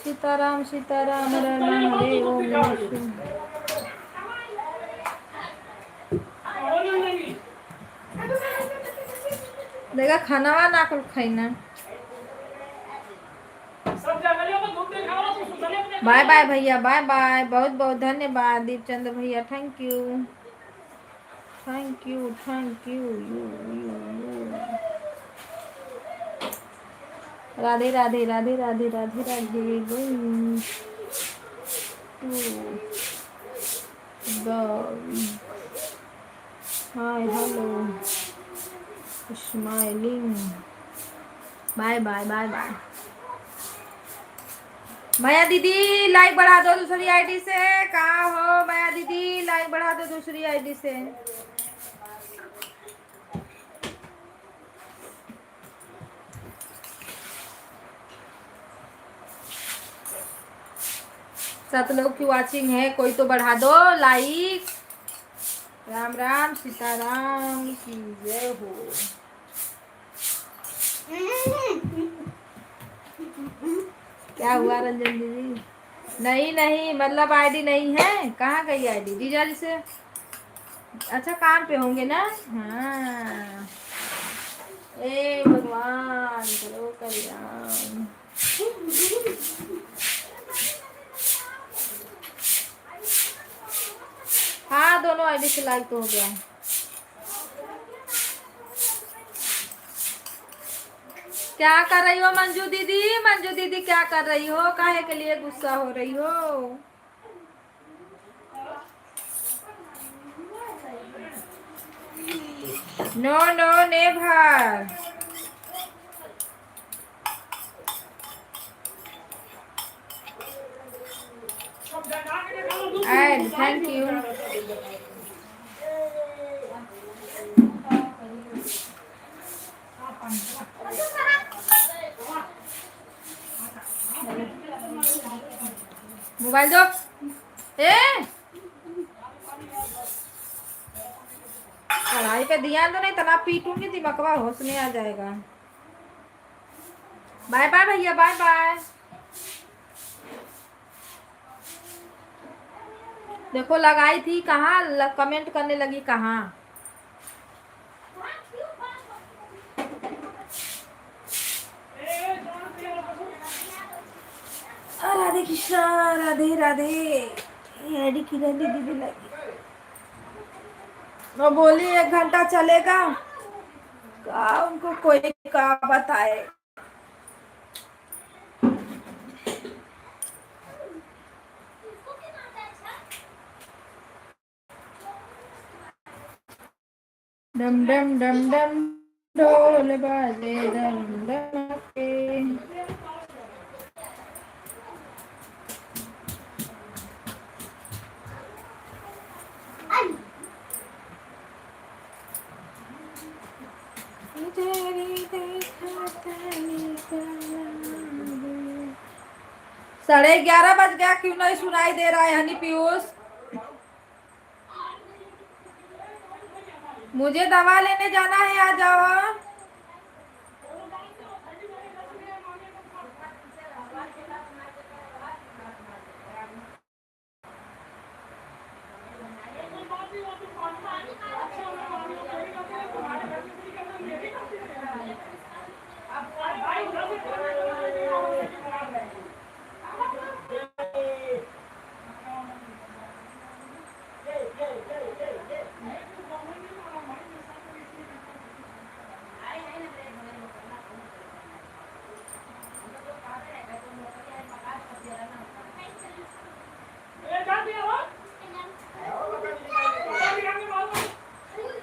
S2: सीताराम सीताराम, हर हर महादेव, नमः शिवाय। देखा खाना वा ना कुल खाइना। बाय बाय भैया, बाय बाय, बहुत बहुत धन्यवाद दीपचंद भैया, thank you thank you thank you. Radhe Radhe, Radhe Radhe, Radhe Radhe. Hi hello smiling, bye bye bye bye. Maya दीदी लाइक बढ़ा दो दूसरी आईडी से। कहाँ हो माया दीदी, लाइक बढ़ा दो दूसरी आईडी से। 7 लोग की वॉचिंग है, कोई तो बढ़ा दो लाइक। राम राम सीताराम की जय हो। क्या हुआ रंजन दीदी? नहीं नहीं, मतलब आईडी नहीं है। कहाँ गई आईडी? जीजा जी से। अच्छा काम पे होंगे ना। हाँ। ए भगवान करो कल्याण। हाँ दोनों आईडी से लाइक तो हो गया। क्या कर रही हो मंजू दीदी? मंजू दीदी क्या कर रही हो? काहे के लिए गुस्सा हो रही हो? No no never. And thank you. Mobile दो। ए पढ़ाई पे ध्यान दो, नहीं तना पीटूंगी, दिमागवा होश में आ जाएगा। बाय बाय भैया, बाय बाय। देखो लगाई थी कहाँ, कमेंट करने लगी कहाँ। राधे कृष्णा, राधे राधे। एडी की रंडी दीदी लगी। मैं बोली 1 घंटा चलेगा का, उनको कोई का बताए। डम डम डम डम ढोल बाजे डम डम के। साढ़े 11 बज गया, क्यों नहीं सुनाई दे रहा है हनी पीयूष? मुझे दवा लेने जाना है, आ जाओ।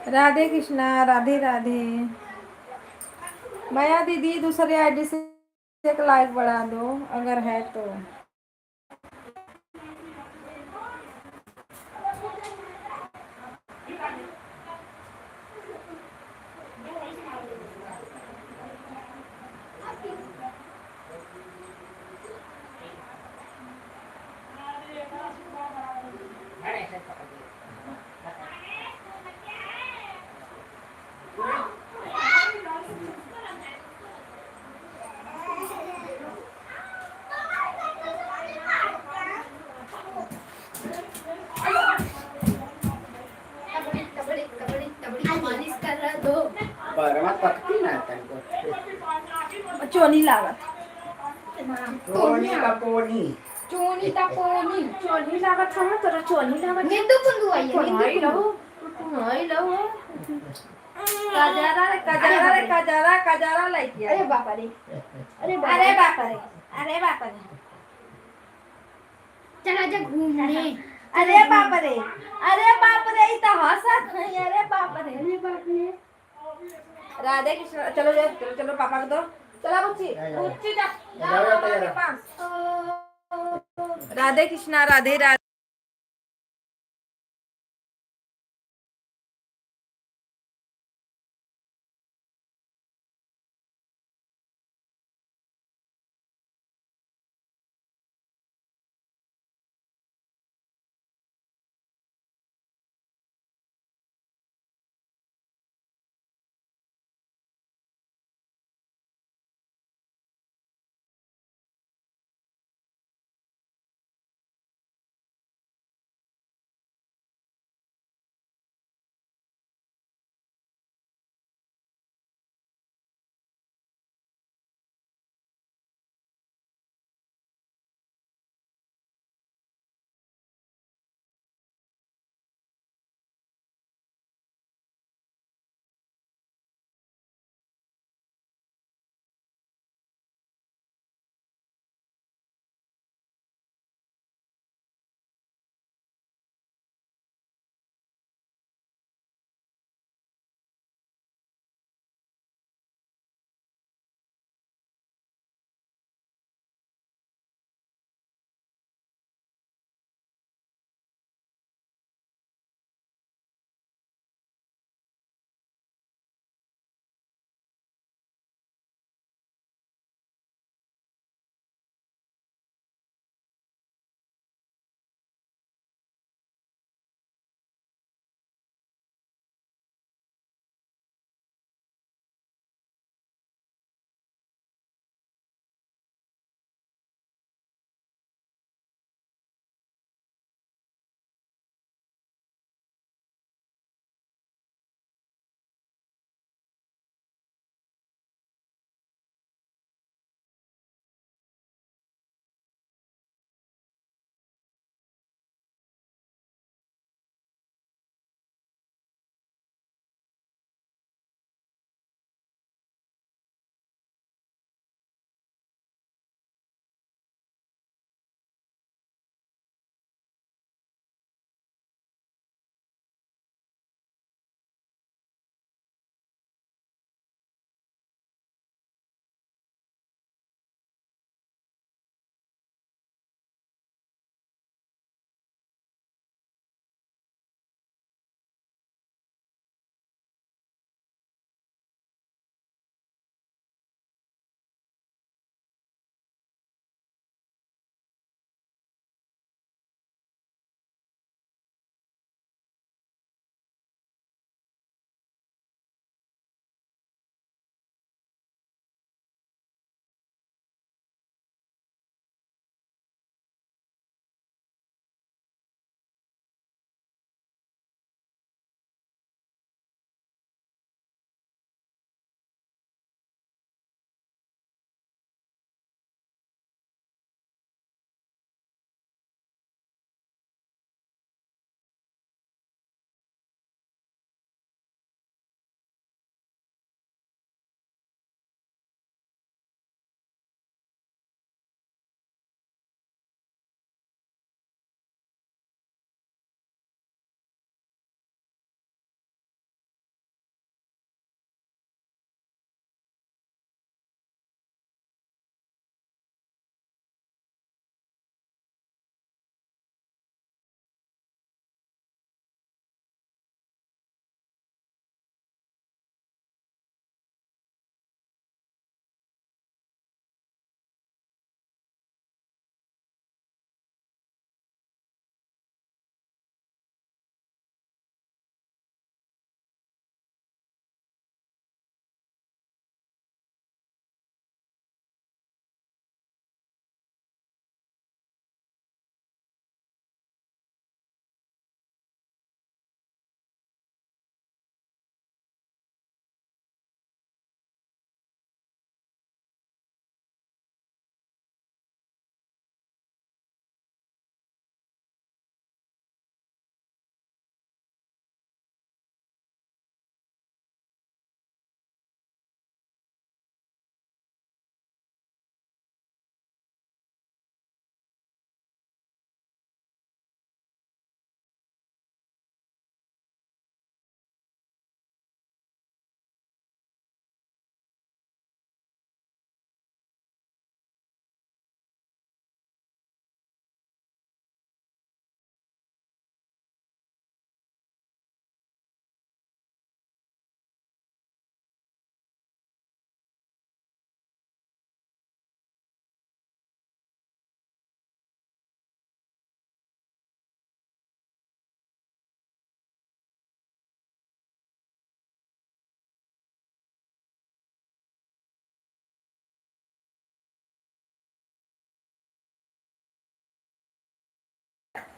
S2: राधे कृष्णा, राधे राधे। माया दीदी दूसरे आईडी से एक लाइक बढ़ा दो अगर है तो।
S1: बरमा पकती ना तनको।
S2: चोनी लागत।
S1: पोनी का पोनी।
S2: चोनी ता पोनी, चोनी लागत है तो चोनी लागत।
S6: निंदू कुंदू आई है,
S2: हाय लो, हाय लो। कजरा रे कजरा रे कजरा कजरा लाइक।
S6: अरे बाप रे,
S2: अरे बाप रे, अरे बाप रे।
S6: चला जा घूमने।
S2: अरे बाप रे, अरे बाप रे, इतना हंसत है। अरे बाप रे,
S6: अरे बाप रे।
S2: राधे कृष्ण। चलो चलो चलो, चलो पापा को दो। चलो बुच्ची, बुच्ची जा पापा के पास। राधे कृष्णा, राधे राधे।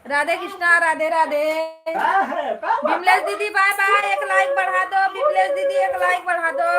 S2: राधे कृष्णा, राधे राधे।
S1: हाँ है, का हुआ?
S2: विमलेश दीदी बाय बाय, एक लाइक बढ़ा दो। विमलेश दीदी एक लाइक बढ़ा दो।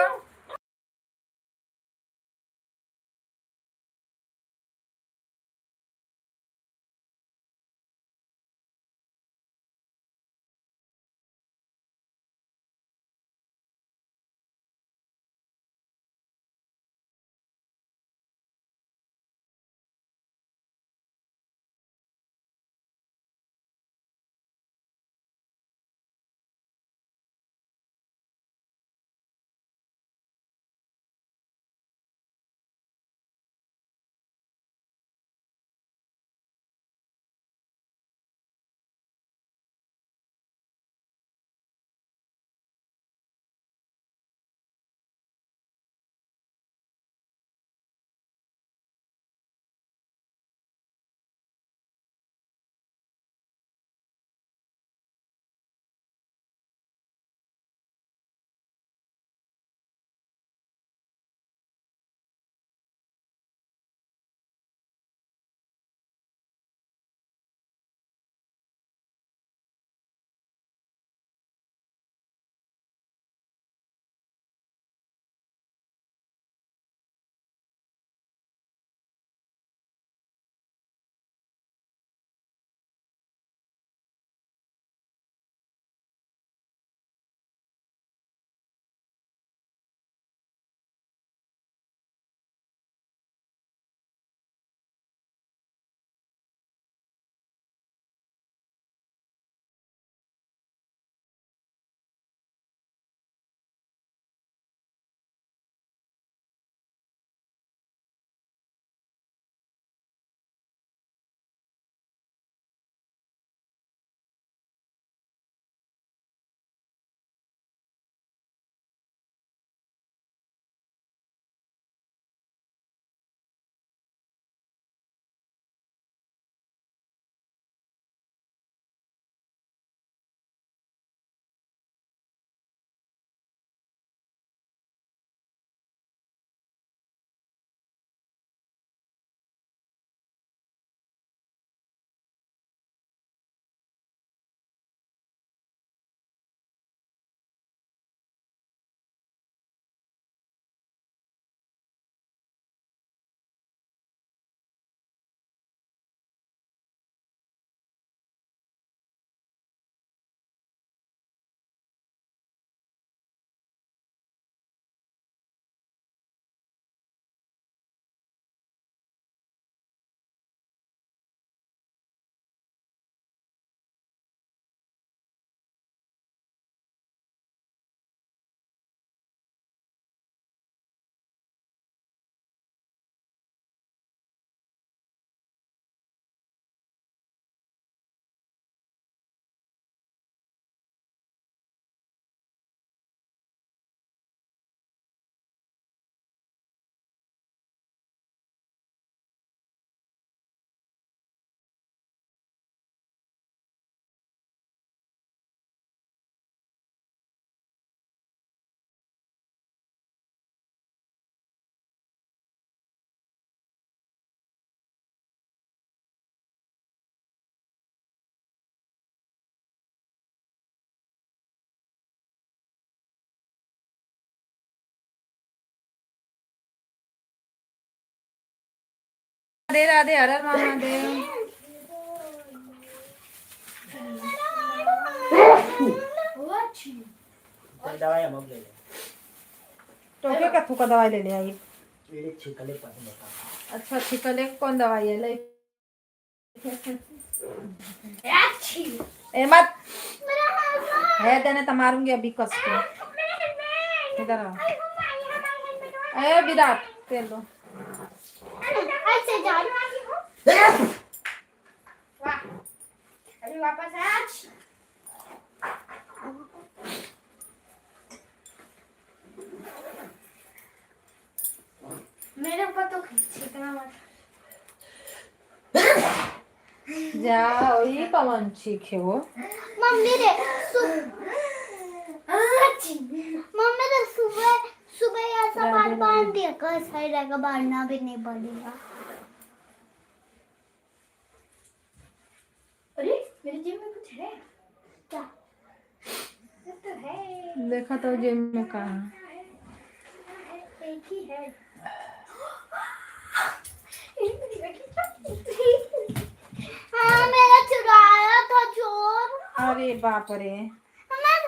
S2: राधे राधे, हर हर महादेव।
S1: तो दवाई हम ले ले।
S2: तो क्या कथू का दवाई ले ले आई?
S1: ये छिकले पर बता।
S2: अच्छा छिकले कौन दवाई है ले? ए मत है देने तो मारूंगी अभी कस के। इधर आ। ए विराट तेल दो।
S6: ऐसे जा वाह अभी वापस आज मेरे ऊपर तो छिकना मत
S2: जाओ ये कौन चीखे वो?
S6: मम्मी रे मम्मी तो सुबह सुबह ऐसा बाल बांध दिया कर सही रहेगा, बांधना भी नहीं पड़ेगा। अरे
S2: देखा तो जेब में कहा।
S6: एक ही है। हाँ मेरा चुराया था चोर।
S2: अरे बाप रे।
S6: मैं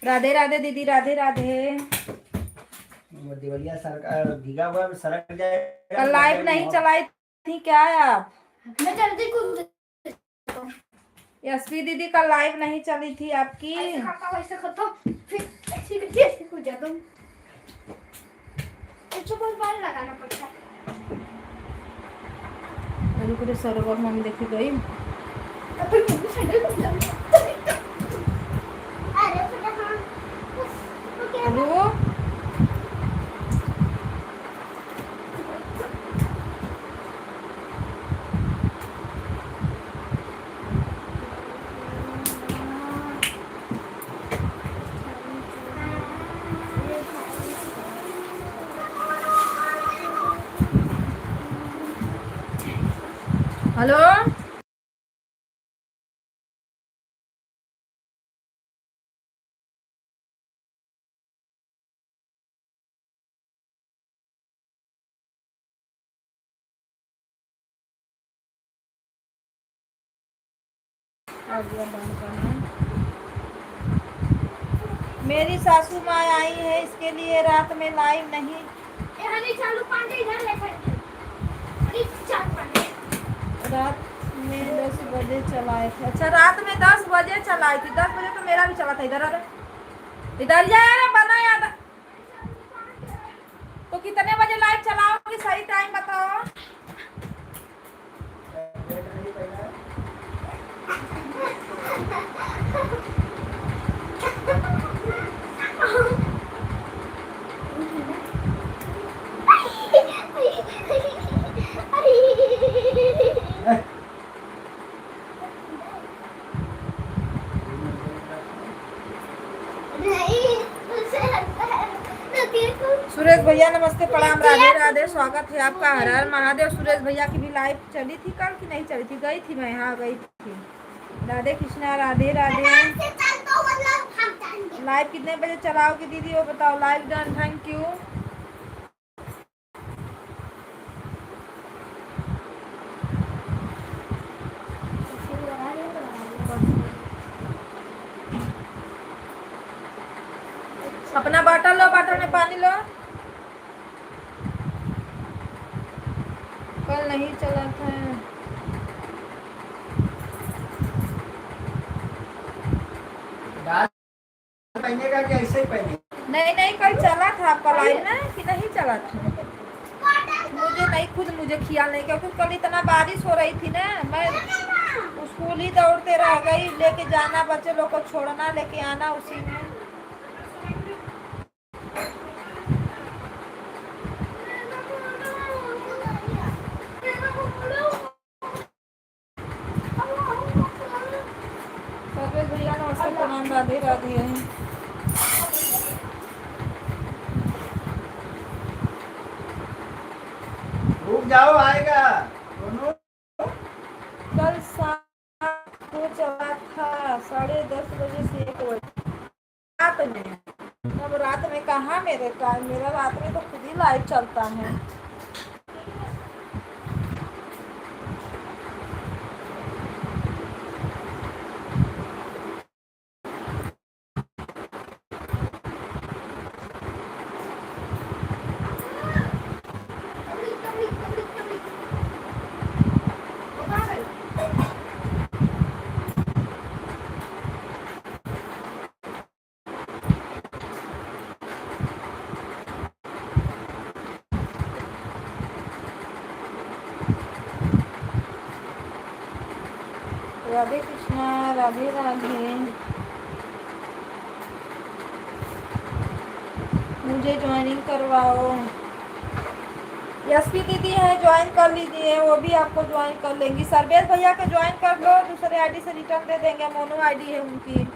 S2: राधे राधे दीदी, राधे राधे।
S1: वो दिवलिया सरकार भीगा हुआ सड़क जाएगा।
S2: कल लाइव नहीं चलाई थी क्या आप?
S6: मैं जल्दी कूद
S2: यशवी दीदी कल लाइव नहीं चली थी आपकी?
S6: वैसे खाता फिर ऐसे कूद जाता हूँ। इसको बहुत बार लगाना पड़ता है।
S2: रुको रे सरोवर मम्मी देखी गई।
S6: अरे बेटा हाँ ओके
S2: हेलो हेलो आ गया बंद करना। मेरी सासू माँ आई है, इसके लिए रात में लाइव नहीं।
S6: चालू पांडे इधर लेकर चालू पांडे
S2: रात में 10 बजे चलाए थे। अच्छा, रात में 10 बजे चलाई थी। 10 बजे तो मेरा भी चला था। इधर इधर जाए बना याद। तो कितने बजे लाइव चलाओगी, सही टाइम बताओ। सुरेश भैया नमस्ते, प्रणाम, राधे राधे, स्वागत है आपका। हर हर महादेव। सुरेश भैया की भी लाइव चली थी कल की नहीं चली थी? गई थी मैं, हाँ गई थी। राधे कृष्णा, राधे राधे। लाइव कितने बजे चलाओगी दीदी वो बताओ। Live done, thank you. अपना बॉटल लो, बॉटल में पानी लो। कल नहीं चला था।
S1: पहने का क्या ऐसे ही पहने?
S2: नहीं, कल चला था आपका लाइव ना कि नहीं चला था? मुझे नहीं, खुद मुझे ख्याल नहीं, क्योंकि कल इतना बारिश हो रही थी ना। मैं स्कूल ही दौड़ते रह गई, लेके जाना बच्चे लोग को, छोड़ना लेके आना उसी में। भैया नमस्ते, प्रणाम, राधे राधे।
S1: रुक जाओ, आएगा दोनों।
S2: कल शाम को चला था 10:30 बजे से 1 बजे रात में। अब रात में कहाँ मेरे टाइम, मेरा रात में तो खुद ही लाइव चलता है। राधे कृष्णा, राधे राधे। मुझे ज्वाइनिंग करवाओ। यशवी दीदी है, ज्वाइन कर लीजिए, वो भी आपको ज्वाइन कर लेंगी। सर्वेश भैया के ज्वाइन कर लो, दूसरे आईडी से रिटर्न दे देंगे। मोनो आईडी है उनकी।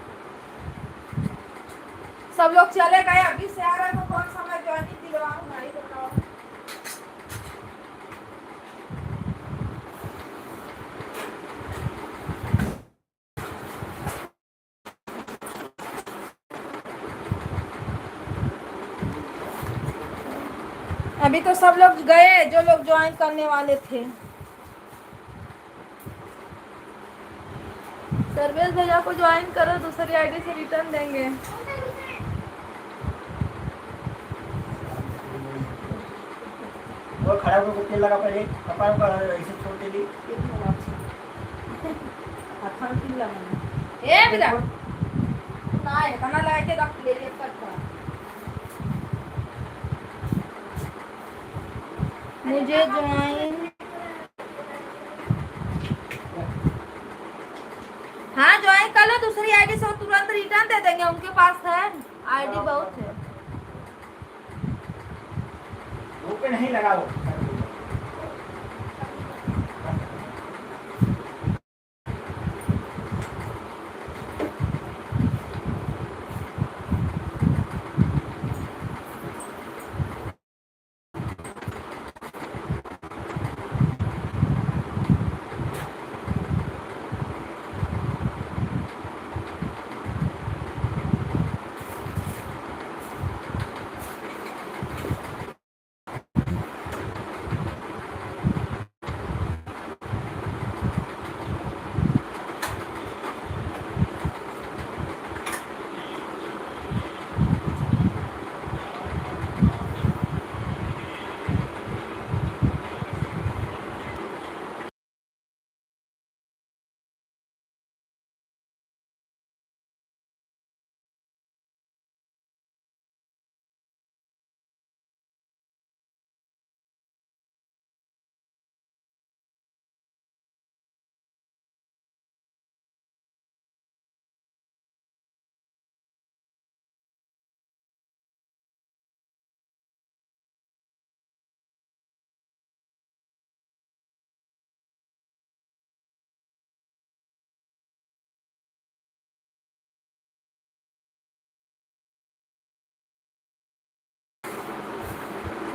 S2: सब लोग चले गए, अभी से आ रहे तो कौन सा मैं ज्वाइनिंग दिलवाऊँ भाई बताओ। अभी तो सब लोग गए जो लोग ज्वाइन करने वाले थे। सर्वेश भैया को ज्वाइन करो, दूसरी आईडी से रिटर्न देंगे।
S1: वो खड़ा होकर तेल लगा, पहले कपाल पर ऐसे छोड़ दे दी।
S2: ए बेटा ना है, खाना लगा के रख ले ले पर। मुझे ज्वाइन, हाँ ज्वाइन कर लो, दूसरी आईडी से तुरंत रिटर्न दे देंगे, उनके पास है आईडी बहुत है।
S1: मुंह पे नहीं लगाओ।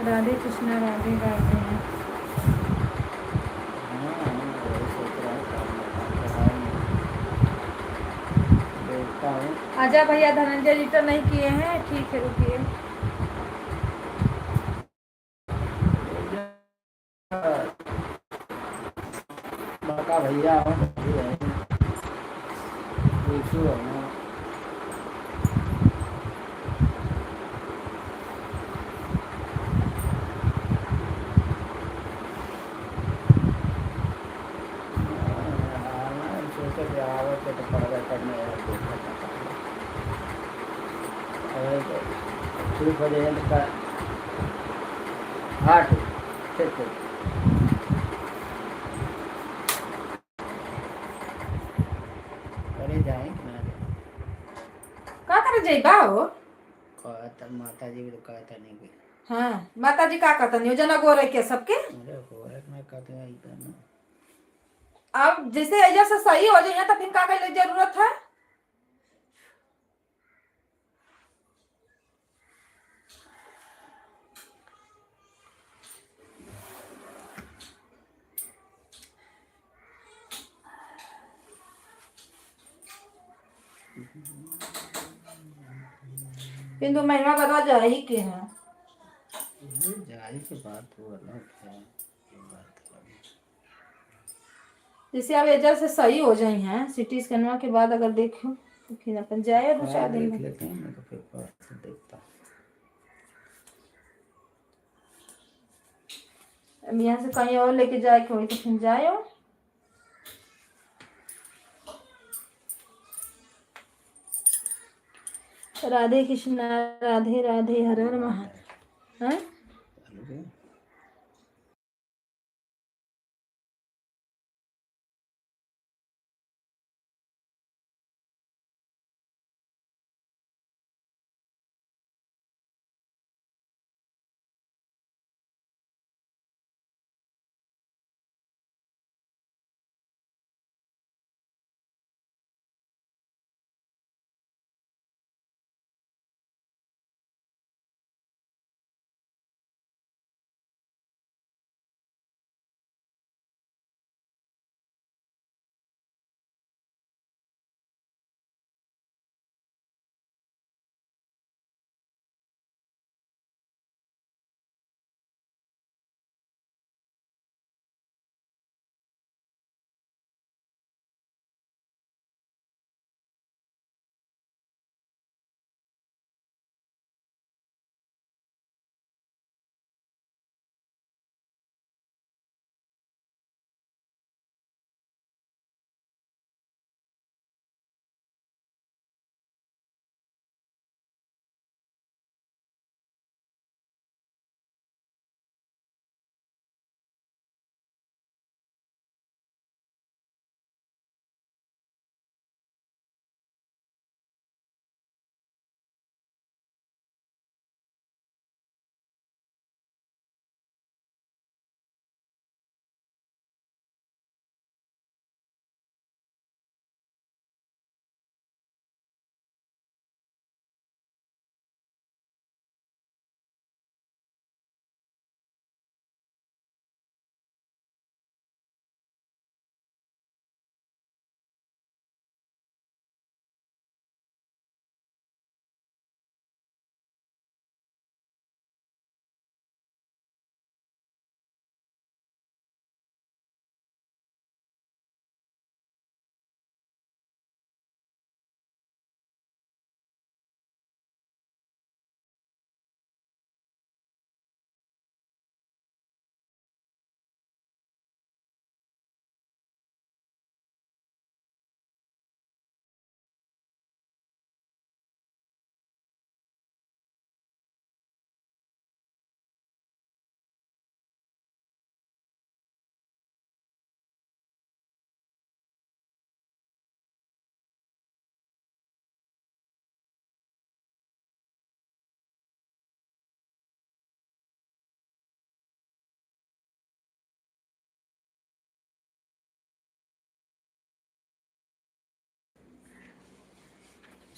S2: राधे कृष्णा राधे राधे।
S1: वही सोच रहा हूँ देखता हूँ।
S2: आजा भैया, धनंजय रिटर्न नहीं किए हैं, ठीक है रुकिए।
S1: बका भैया हूँ, इशू है ना। सोचे कि आवत है तो पढ़ाई करने ठीक हो जाए का 8 ठीक है। करे जाए ना
S2: का करे जइबा हो?
S1: कहता माता जी भी तो कहता नहीं कि
S2: हाँ, माता जी का कहता नहीं जना गोरे के सबके।
S1: अरे गोरख में कहते हैं इधर ना।
S2: अब जैसे एजा से सही हो जाए तो फिर का करे जरूरत है? बिंदु महिमा बदवा जा ही के हैं।
S1: जारी की बात हुआ ना क्या ये बात है।
S2: जैसे अब एजा से सही हो जाए हैं सिटी स्कैनवा के बाद अगर देखो तो फिर अपन जाए 2-4 दिन
S1: देख
S2: में।
S1: लेते हैं, मैं तो फिर बात देखता हूँ।
S2: अब यहाँ से कहीं और लेके जाए के हो तो फिर जाए। राधे कृष्णा राधे राधे हर हर महादेव। हैं?
S1: चलो जी।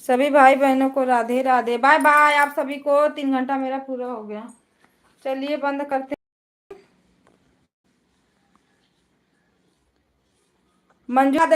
S2: सभी भाई बहनों को राधे राधे, बाय बाय। आप सभी को 3 घंटा मेरा पूरा हो गया। चलिए बंद करते हैं। मंजू